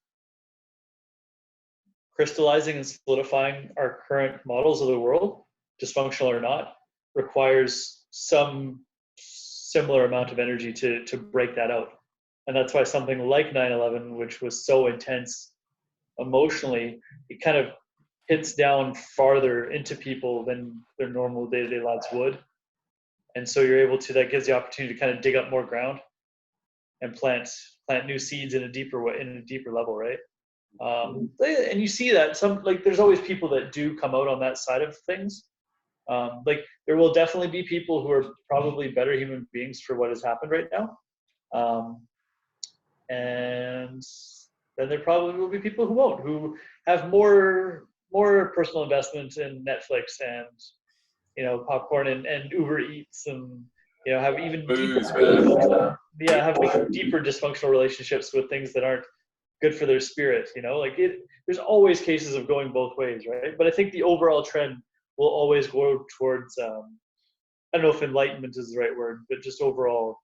crystallizing and solidifying our current models of the world, dysfunctional or not, requires some similar amount of energy to break that out. And that's why something like 9/11, which was so intense emotionally, it kind of hits down farther into people than their normal day-to-day lives would. And so you're able to, that gives the opportunity to kind of dig up more ground and plant new seeds in a deeper way, in a deeper level, right? And you see that there's always people that do come out on that side of things. Like, there will definitely be people who are probably better human beings for what has happened right now. And then there probably will be people who won't, who have more personal investment in Netflix and popcorn and Uber Eats, and have even Booze, deeper, man. have deeper dysfunctional relationships with things that aren't good for their spirit. There's always cases of going both ways, right? But I think the overall trend will always go towards, I don't know if enlightenment is the right word, but just overall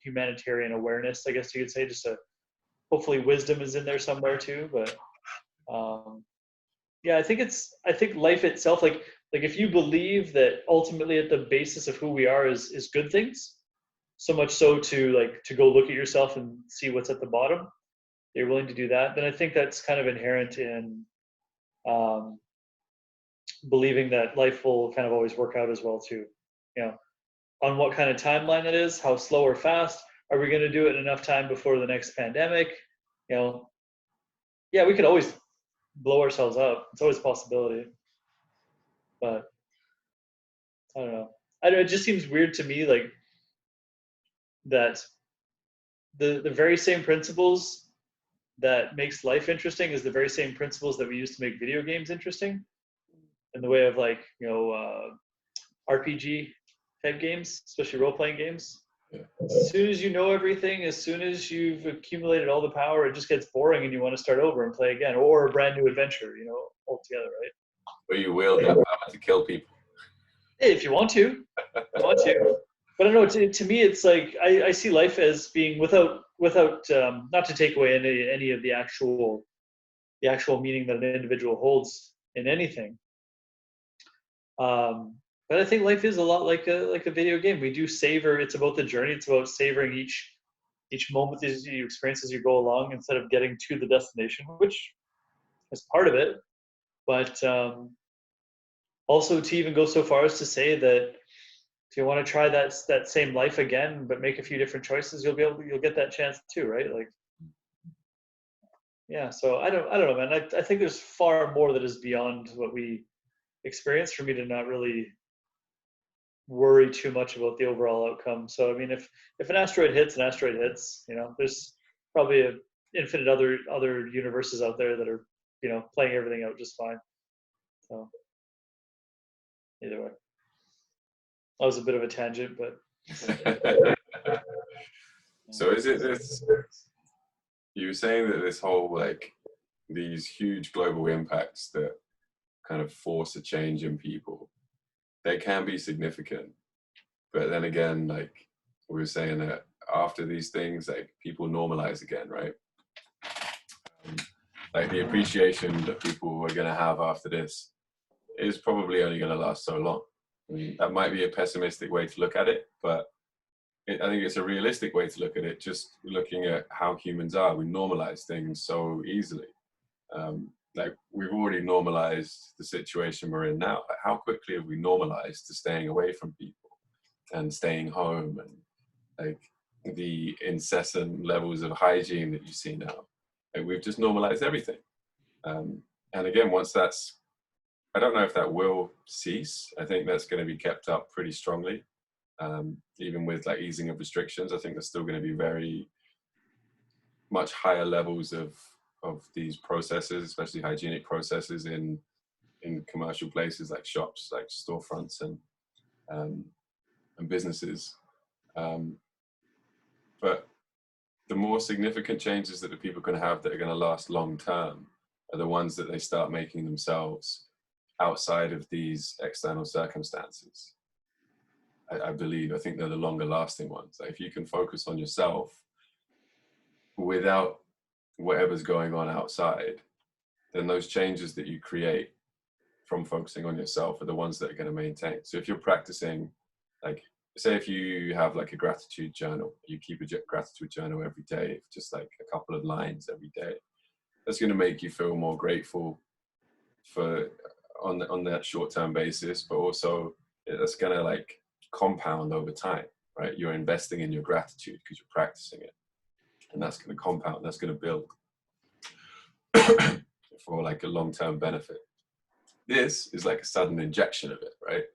humanitarian awareness, I guess you could say. Hopefully wisdom is in there somewhere too. But yeah, I think life itself, like if you believe that ultimately at the basis of who we are is good things, so much so to go look at yourself and see what's at the bottom, you're willing to do that, then I think that's kind of inherent in believing that life will kind of always work out as well too. On what kind of timeline it is, how slow or fast, are we going to do it in enough time before the next pandemic? You know, yeah, we could always blow ourselves up. It's always a possibility, but I don't know. It just seems weird to me, like that the very same principles that makes life interesting is the very same principles that we use to make video games interesting, in the way of like, you know, RPG type games, especially role playing games. Yeah. As soon as you know everything, as soon as you've accumulated all the power, it just gets boring and you want to start over and play again, or a brand new adventure, you know, altogether, right? Where you wield that power to kill people. Hey, if you want to, But I don't know. To me, it's like I see life as being without not to take away any of the actual meaning that an individual holds in anything. But I think life is a lot like a video game. We do savor. It's about the journey. It's about savoring each moment as you experience as you go along, instead of getting to the destination, which is part of it. But also to even go so far as to say that if you want to try that same life again, but make a few different choices, you'll get that chance too, right? Like, yeah. So I don't know, man. I think there's far more that is beyond what we experience for me to not really worry too much about the overall outcome. So I mean, if an asteroid hits, an asteroid hits. You know, there's probably a infinite other universes out there that are, you know, playing everything out just fine. So either way, that was a bit of a tangent, but. So is it this? You were saying that this whole, like, these huge global impacts that kind of force a change in people, they can be significant, but then again, like we were saying, that after these things, like, people normalize again, right? Like the appreciation that people are going to have after this is probably only going to last so long. I mean, that might be a pessimistic way to look at it, but I think it's a realistic way to look at it. Just looking at how humans are, we normalize things so easily. Like, we've already normalized the situation we're in now. Like, how quickly have we normalized to staying away from people and staying home, and like the incessant levels of hygiene that you see now? Like, we've just normalized everything. And again, once that's, I don't know if that will cease. I think that's going to be kept up pretty strongly. Even with like easing of restrictions, I think there's still going to be very much higher levels of these processes, especially hygienic processes in commercial places like shops, like storefronts and businesses. But the more significant changes that the people can have that are going to last long term are the ones that they start making themselves outside of these external circumstances. I believe, I think they're the longer lasting ones. Like, if you can focus on yourself without whatever's going on outside, then those changes that you create from focusing on yourself are the ones that are going to maintain. So if you're practicing, like, say if you have like a gratitude journal, you keep a gratitude journal every day, just like a couple of lines every day, that's going to make you feel more grateful for on that short-term basis, but also that's going to like compound over time, right? You're investing in your gratitude because you're practicing it, and that's going to compound, that's going to build for like a long-term benefit. This is like a sudden injection of it, right?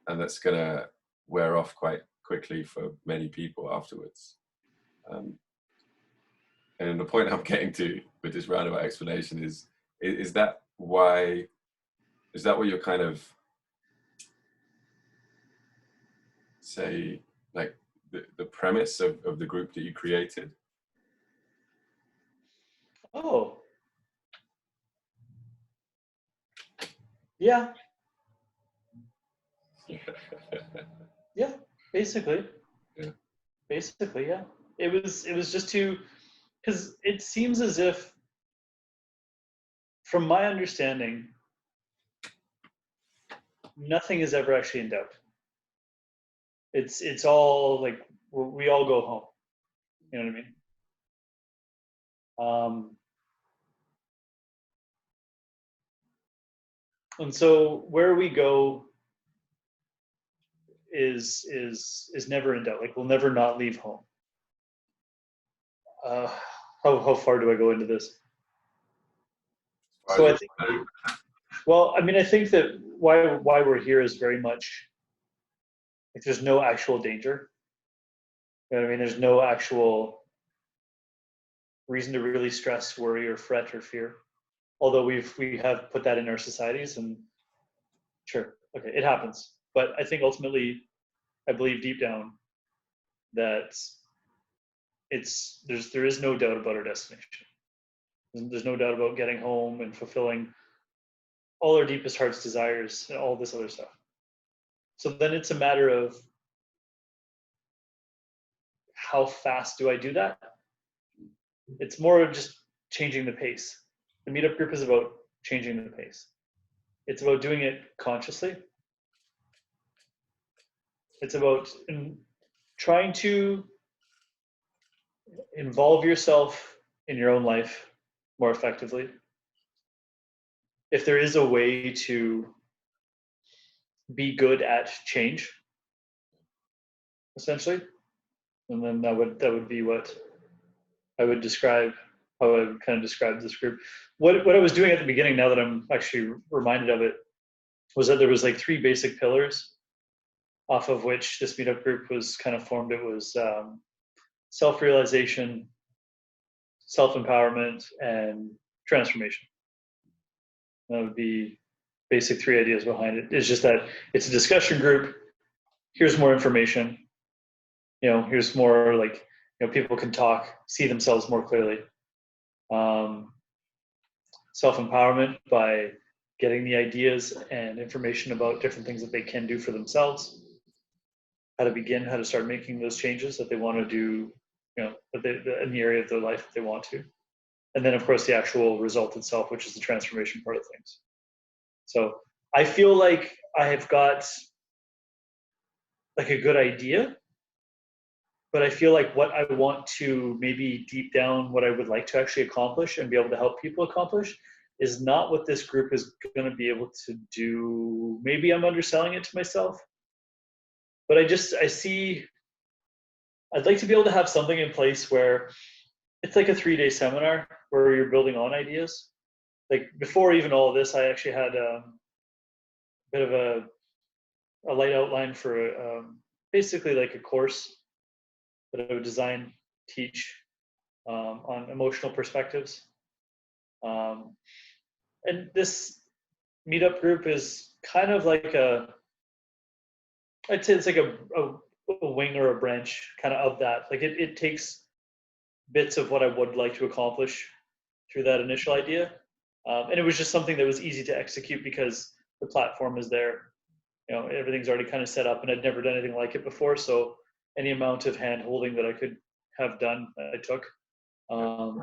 And that's going to wear off quite quickly for many people afterwards. And the point I'm getting to with this roundabout explanation is that why, is that what you're kind of, say, like the premise of the group that you created? Oh, yeah, yeah. Basically, Yeah. basically, yeah. It was just to, because it seems as if, from my understanding, nothing is ever actually in doubt. It's all like we all go home. You know what I mean? And so where we go is never in doubt. Like, we'll never not leave home. how far do I go into this? Or So I think, well, I mean, I think that why we're here is very much like there's no actual danger. You know what I mean? There's no actual reason to really stress, worry, or fret or fear. Although we have put that in our societies, and sure, okay, it happens. But I think ultimately, I believe deep down that there is no doubt about our destination. There's no doubt about getting home and fulfilling all our deepest heart's desires and all this other stuff. So then it's a matter of how fast do I do that? It's more of just changing the pace. The meetup group is about changing the pace. It's about doing it consciously. It's about trying to involve yourself in your own life more effectively. If there is a way to be good at change, essentially, and then that would be what I would describe, how I would kind of describe this group. What I was doing at the beginning, now that I'm actually reminded of it, was that there was like 3 basic pillars off of which this meetup group was kind of formed. It was self-realization, self-empowerment, and transformation. That would be basic 3 ideas behind it. It's just that it's a discussion group. Here's more information. Here's more like, people can talk, see themselves more clearly. Self-empowerment by getting the ideas and information about different things that they can do for themselves, how to start making those changes that they want to do, in the area of their life that they want to. And then, of course, the actual result itself, which is the transformation part of things. So I feel like I have got like a good idea, but I feel like what I want to, maybe deep down, what I would like to actually accomplish and be able to help people accomplish is not what this group is going to be able to do. Maybe I'm underselling it to myself, but I'd like to be able to have something in place where it's like a 3-day seminar where you're building on ideas. Like before even all of this, I actually had a bit of a light outline for basically like a course that I would design, teach on emotional perspectives. And this meetup group is kind of like I'd say it's like a wing or a branch kind of that. Like it takes bits of what I would like to accomplish through that initial idea. And it was just something that was easy to execute because the platform is there. Everything's already kind of set up, and I'd never done anything like it before. So any amount of hand holding that I could have done, I took. And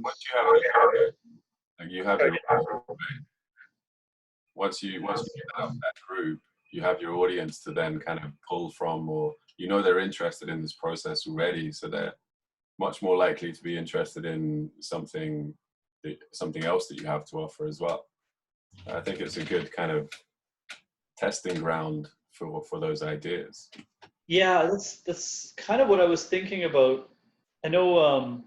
once you have it, like you have your, once you get out of that group, you have your audience to then kind of pull from, or they're interested in this process already, so they're much more likely to be interested in something else that you have to offer as well. I think it's a good kind of testing ground for those ideas. Yeah, that's kind of what I was thinking about. I know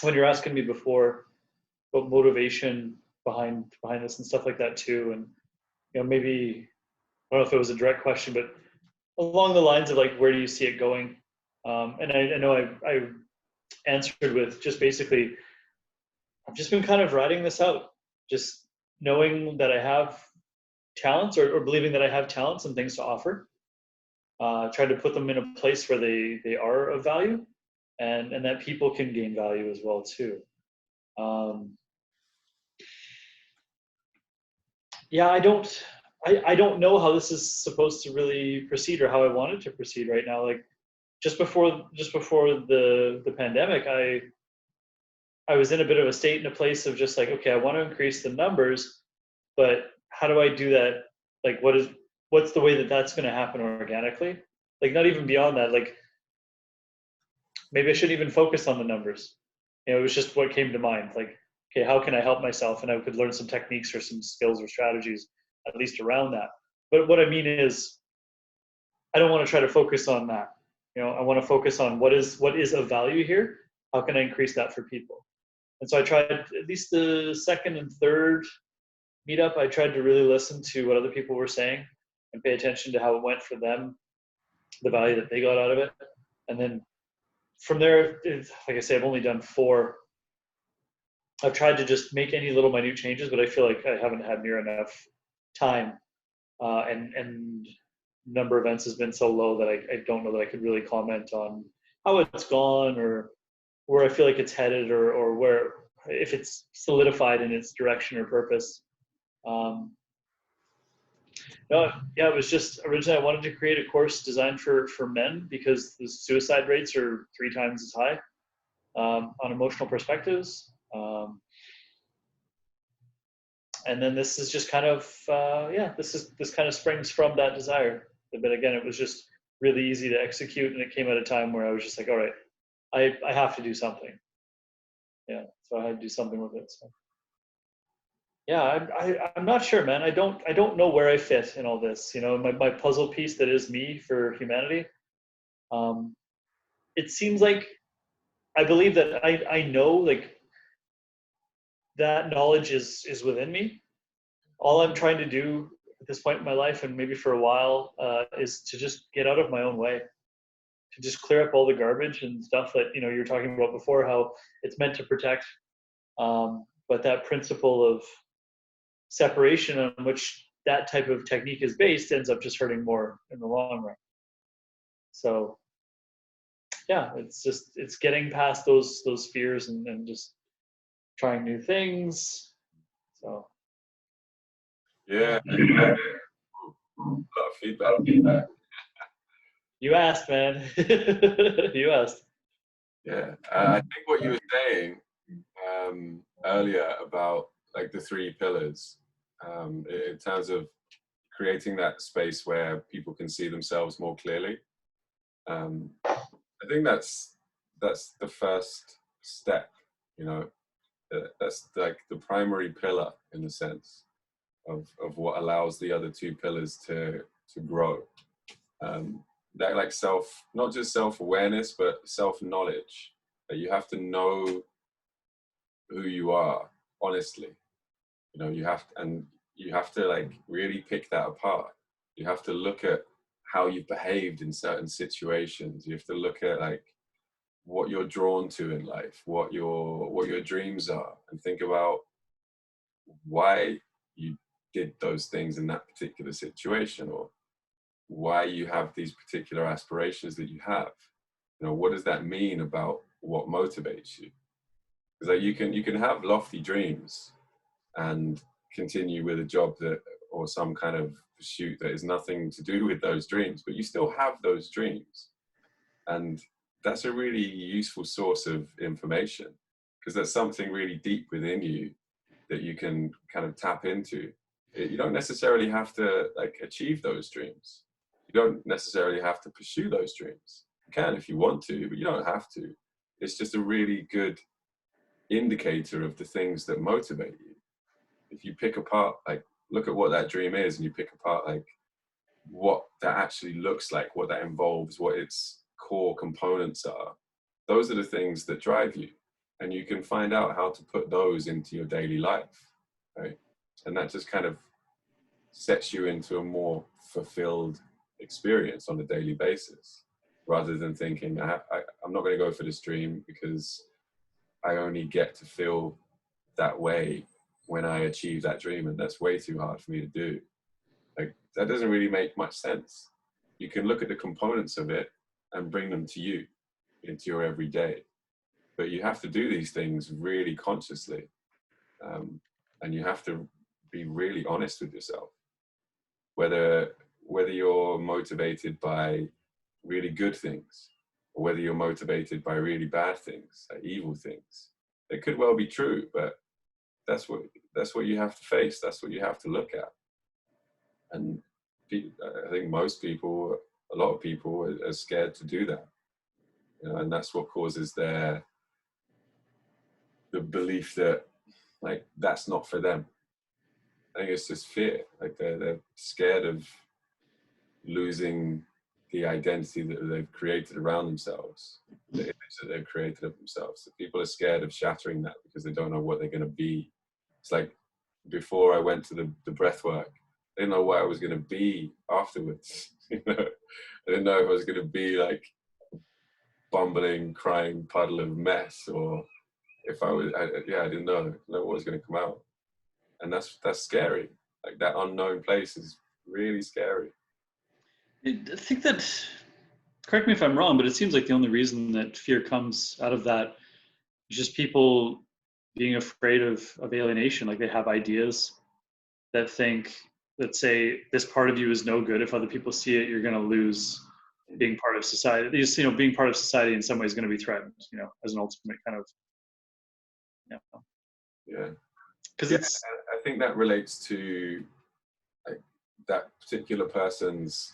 when you're asking me before about motivation behind this and stuff like that too, and maybe I don't know if it was a direct question, but along the lines of like, where do you see it going? And I know I answered with just basically, I've just been kind of writing this out, just knowing that I have talents or believing that I have talents and things to offer. Try to put them in a place where they are of value, and that people can gain value as well too. Yeah, I don't know how this is supposed to really proceed or how I want it to proceed right now. Like just before the pandemic, I was in a bit of a state and a place of just like, okay, I want to increase the numbers, but how do I do that? Like, what's the way that that's going to happen organically? Like, not even beyond that. Like, maybe I shouldn't even focus on the numbers. It was just what came to mind. Like, okay, how can I help myself? And I could learn some techniques or some skills or strategies, at least around that. But what I mean is, I don't want to try to focus on that. I want to focus on what is of value here. How can I increase that for people? And so I tried at least the second and third meetup. I tried to really listen to what other people were saying and pay attention to how it went for them, the value that they got out of it. And then from there, like I say, I've only done 4. I've tried to just make any little minute changes, but I feel like I haven't had near enough time, and number of events has been so low that I don't know that I could really comment on how it's gone or where I feel like it's headed, or where, if it's solidified in its direction or purpose. No, yeah, it was just originally I wanted to create a course designed for men because the suicide rates are 3 times as high, on emotional perspectives. And then this is just kind of this kind of springs from that desire. But again, it was just really easy to execute, and it came at a time where I was just like, all right, I have to do something. Yeah, so I had to do something with it. So yeah, I'm not sure, man. I don't know where I fit in all this. My puzzle piece that is me for humanity. It seems like I believe that I know, like, that knowledge is within me. All I'm trying to do at this point in my life, and maybe for a while, is to just get out of my own way, to just clear up all the garbage and stuff that you were talking about before, how it's meant to protect, but that principle of separation on which that type of technique is based ends up just hurting more in the long run. So yeah, it's getting past those fears, and just trying new things. So Yeah, a lot of feedback. you asked, man. You asked. Yeah, I think what you were saying earlier about like the 3 pillars, in terms of creating that space where people can see themselves more clearly. I think that's the first step. That's like the primary pillar in the sense of what allows the other 2 pillars to grow. That, like, not just self-awareness, but self-knowledge. That you have to know who you are honestly. You have to like really pick that apart. You have to look at how you've behaved in certain situations. You have to look at like what you're drawn to in life, what your dreams are, and think about why you did those things in that particular situation, or why you have these particular aspirations that you have. What does that mean about what motivates you? Because like you can have lofty dreams and continue with a job or some kind of pursuit that is nothing to do with those dreams, but you still have those dreams. And that's a really useful source of information, because there's something really deep within you that you can kind of tap into. You don't necessarily have to like achieve those dreams. You don't necessarily have to pursue those dreams. You can if you want to, but you don't have to. It's just a really good indicator of the things that motivate you. If you pick apart, like, look at what that dream is, and you pick apart like what that actually looks like, what that involves, what its core components are, those are the things that drive you. And you can find out how to put those into your daily life, right? And that just kind of sets you into a more fulfilled experience on a daily basis, rather than thinking, I'm not going to go for this dream because I only get to feel that way when I achieve that dream, and that's way too hard for me to do. Like, that doesn't really make much sense. You can look at the components of it and bring them to you into your everyday, but you have to do these things really consciously, and you have to be really honest with yourself, whether you're motivated by really good things, or whether you're motivated by really bad things, like evil things. It could well be true, but that's what you have to face. That's what you have to look at. And I think most people, a lot of people, are scared to do that. And that's what causes the belief that like that's not for them. I think it's just fear. Like they're scared of losing the identity that they've created around themselves, the image that they've created of themselves. So people are scared of shattering that because they don't know what they're going to be. It's like before I went to the breath work, I didn't know what I was going to be afterwards. You know, I didn't know if I was going to be like bumbling, crying puddle of mess, or if I was, I didn't know what was going to come out. And that's scary. Like that unknown place is really scary. I think that, correct me if I'm wrong, but it seems like the only reason that fear comes out of that is just people being afraid of alienation. Like they have ideas that think, that say this part of you is no good. If other people see it, you're going to lose being part of society. These, you know, being part of society in some way is going to be threatened, you know, as an ultimate kind of, you know. Yeah. Because it's, I think that relates to like that particular person's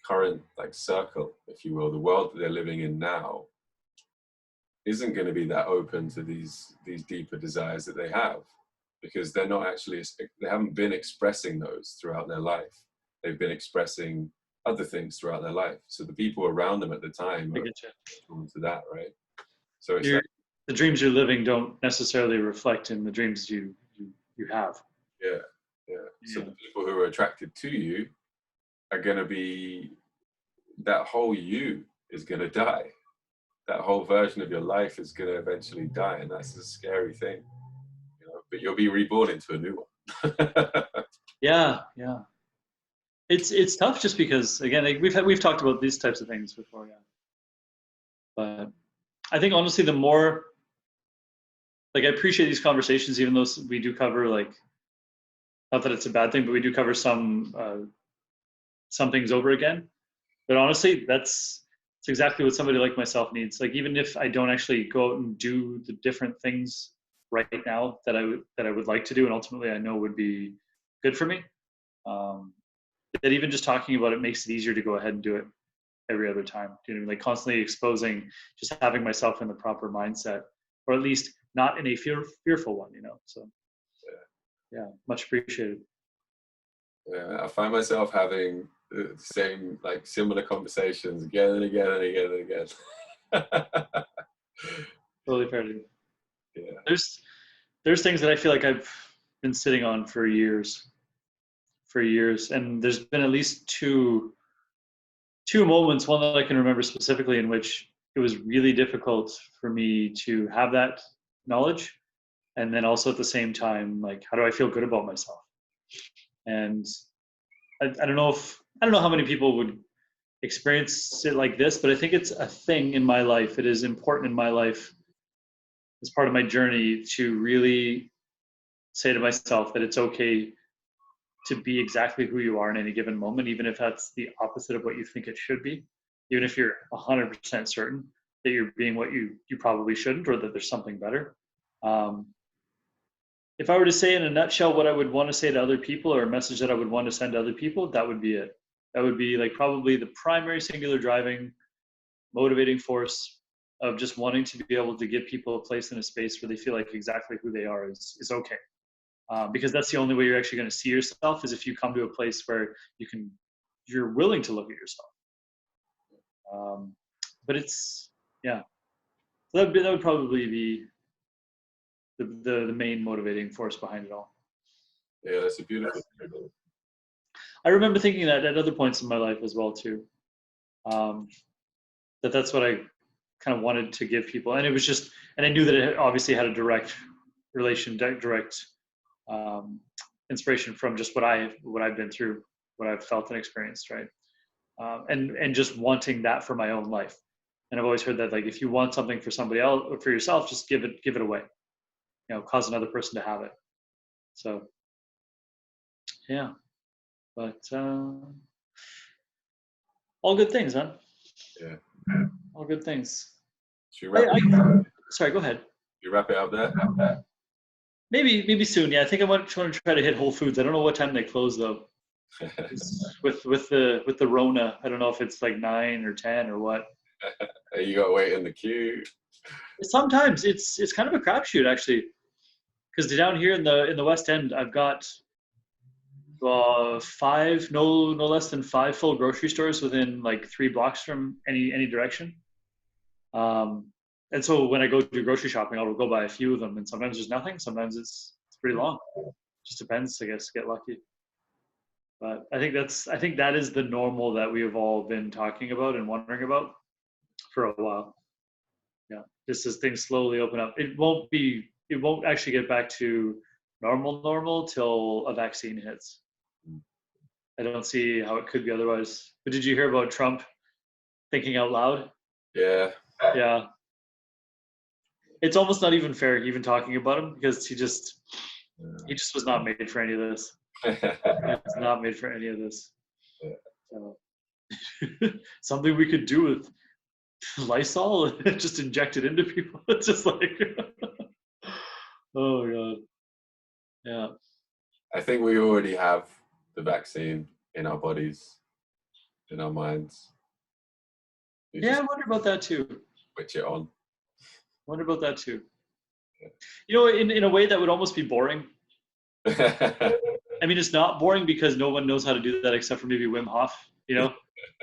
current like circle, if you will. The world that they're living in now isn't going to be that open to these deeper desires that they have, because they're not actually, they haven't been expressing those throughout their life. They've been expressing other things throughout their life. So the people around them at the time are drawn to that, right? So it's like, the dreams you're living don't necessarily reflect in the dreams you have. yeah. So the people who are attracted to you are going to be, that whole you is going to die. That whole version of your life is going to eventually die, and that's a scary thing, you know. But you'll be reborn into a new one. Yeah. It's tough just because, again, like we've talked about these types of things before, yeah. But I think honestly, the more, like, I appreciate these conversations, even though we do cover, like, not that it's a bad thing, but we do cover some things over again. But honestly, that's exactly what somebody like myself needs. Like, even if I don't actually go out and do the different things right now that I would like to do, and ultimately I know would be good for me, that even just talking about it makes it easier to go ahead and do it every other time. You know, like constantly exposing, just having myself in the proper mindset, or at least not in a fearful one, you know. So yeah, much appreciated. Yeah, I find myself having the same, like, similar conversations again and again and again and again. Totally fair to you. Yeah. There's things that I feel like I've been sitting on for years, and there's been at least two moments, one that I can remember specifically, in which it was really difficult for me to have that knowledge, and then also at the same time, like, how do I feel good about myself? And I don't know how many people would experience it like this, but I think it's a thing in my life. It is important in my life, as part of my journey, to really say to myself that it's okay to be exactly who you are in any given moment, even if that's the opposite of what you think it should be, even if you're 100% certain that you're being what you probably shouldn't, or that there's something better. If I were to say in a nutshell what I would want to say to other people, or a message that I would want to send to other people, that would be it. That would be like probably the primary singular driving motivating force of just wanting to be able to give people a place in a space where they feel like exactly who they are is okay. Because that's the only way you're actually going to see yourself, is if you come to a place where you're willing to look at yourself. But it's, yeah, so that would probably be the main motivating force behind it all. Yeah, that's a beautiful thing. I remember thinking that at other points in my life as well too. That's what I kind of wanted to give people, and it was just, and I knew that it obviously had a direct relation, direct inspiration from just what I've been through, what I've felt and experienced, right? And just wanting that for my own life. And I've always heard that, like, if you want something for somebody else or for yourself, just give it away. You know, cause another person to have it. So, yeah, but all good things, huh? Yeah. All good things. Should we Sorry, go ahead. you wrap it up there? Maybe soon. Yeah, I think I want to try to hit Whole Foods. I don't know what time they close though. with the Rona, I don't know if it's like 9 or 10 or what. You got to wait in the queue. Sometimes it's kind of a crapshoot actually, because down here in the West End, I've got Five, no less than five full grocery stores within like 3 blocks from any direction. And so when I go do grocery shopping, I'll go by a few of them, and sometimes there's nothing. Sometimes it's pretty long. Just depends, I guess. Get lucky. But I think that is the normal that we have all been talking about and wondering about for a while. Yeah, just as things slowly open up, it won't actually get back to normal till a vaccine hits. I don't see how it could be otherwise. But did you hear about Trump thinking out loud? Yeah. Yeah. It's almost not even fair even talking about him because he just was not made for any of this. He's not made for any of this. So, something we could do with Lysol and just inject it into people. It's just like, oh god. Yeah. I think we already have the vaccine in our bodies, in our minds. Yeah, I wonder about that too. Switch it on. Wonder about that too. You know, in a way that would almost be boring. I mean, it's not boring because no one knows how to do that except for maybe Wim Hof, you know,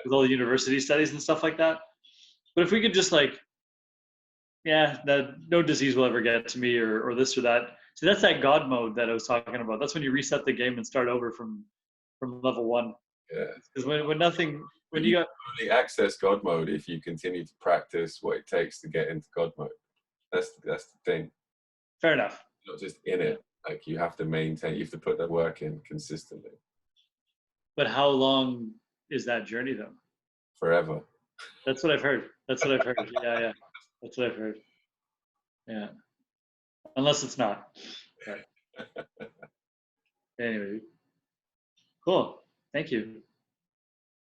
with all the university studies and stuff like that. But if we could just like, yeah, that no disease will ever get to me or this or that. So that's that God mode that I was talking about. That's when you reset the game and start over from level 1. Yeah. Because when you got only access God mode if you continue to practice what it takes to get into God mode. That's the thing. Fair enough. You're not just in it. Like you have to maintain. You have to put the work in consistently. But how long is that journey though? Forever. That's what I've heard. Yeah. That's what I've heard. Yeah. Unless it's not. But anyway. Cool. Thank you.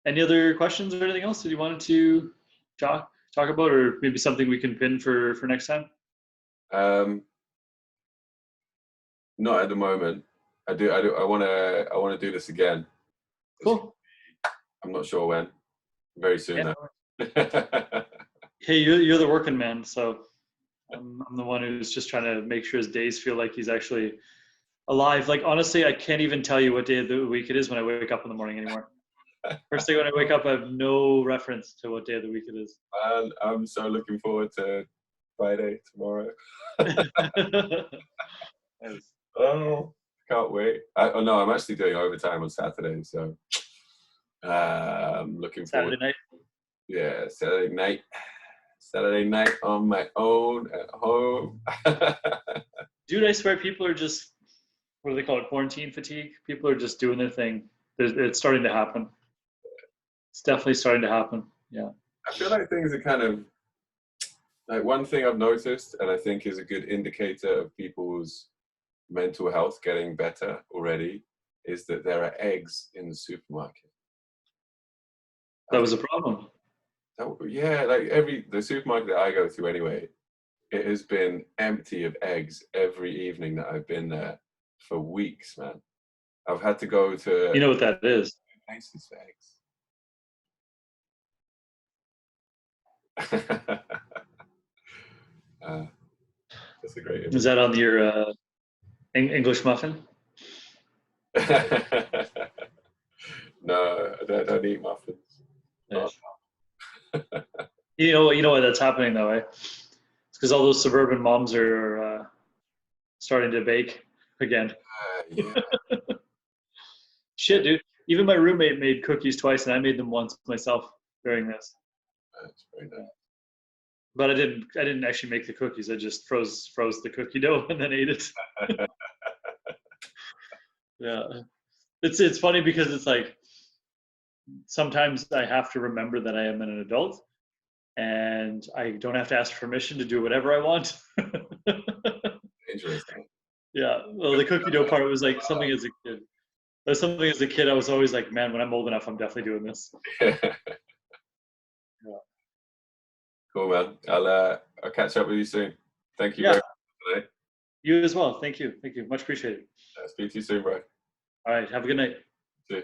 Any other questions or anything else that you wanted to talk about, or maybe something we can pin for next time? Not at the moment. I want to do this again. Cool. I'm not sure when. Very soon though. Hey, you're the working man, so I'm the one who's just trying to make sure his days feel like he's actually alive. Like honestly, I can't even tell you what day of the week it is when I wake up in the morning anymore. First thing when I wake up, I have no reference to what day of the week it is. And I'm so looking forward to Friday tomorrow. Nice. Oh, can't wait. No, I'm actually doing overtime on Saturday, so looking forward. Saturday night? Yeah, Saturday night on my own at home. Dude, I swear people are just, what do they call it, quarantine fatigue? People are just doing their thing. It's starting to happen. It's definitely starting to happen. Yeah. I feel like things are kind of, like one thing I've noticed, and I think is a good indicator of people's mental health getting better already, is that there are eggs in the supermarket. That was a problem. Yeah, like the supermarket that I go to anyway, it has been empty of eggs every evening that I've been there for weeks, man. I've had to go to... You know what that is? Places for eggs. That's a great image. Is that on your English muffin? No, I don't eat muffins. Yes. You know why that's happening though, eh? It's because all those suburban moms are starting to bake again. Yeah. Shit, dude. Even my roommate made cookies twice, and I made them once myself during this. That's very nice. But I didn't actually make the cookies. I just froze the cookie dough and then ate it. Yeah. It's funny because it's like sometimes I have to remember that I am an adult and I don't have to ask permission to do whatever I want. Interesting. Yeah. Well, the cookie dough part was like something as a kid. Something as a kid, I was always like, man, when I'm old enough, I'm definitely doing this. Yeah. Cool, man. I'll catch up with you soon. Thank you very much today. You as well. Thank you. Much appreciated. Speak to you soon, bro. All right. Have a good night. See you.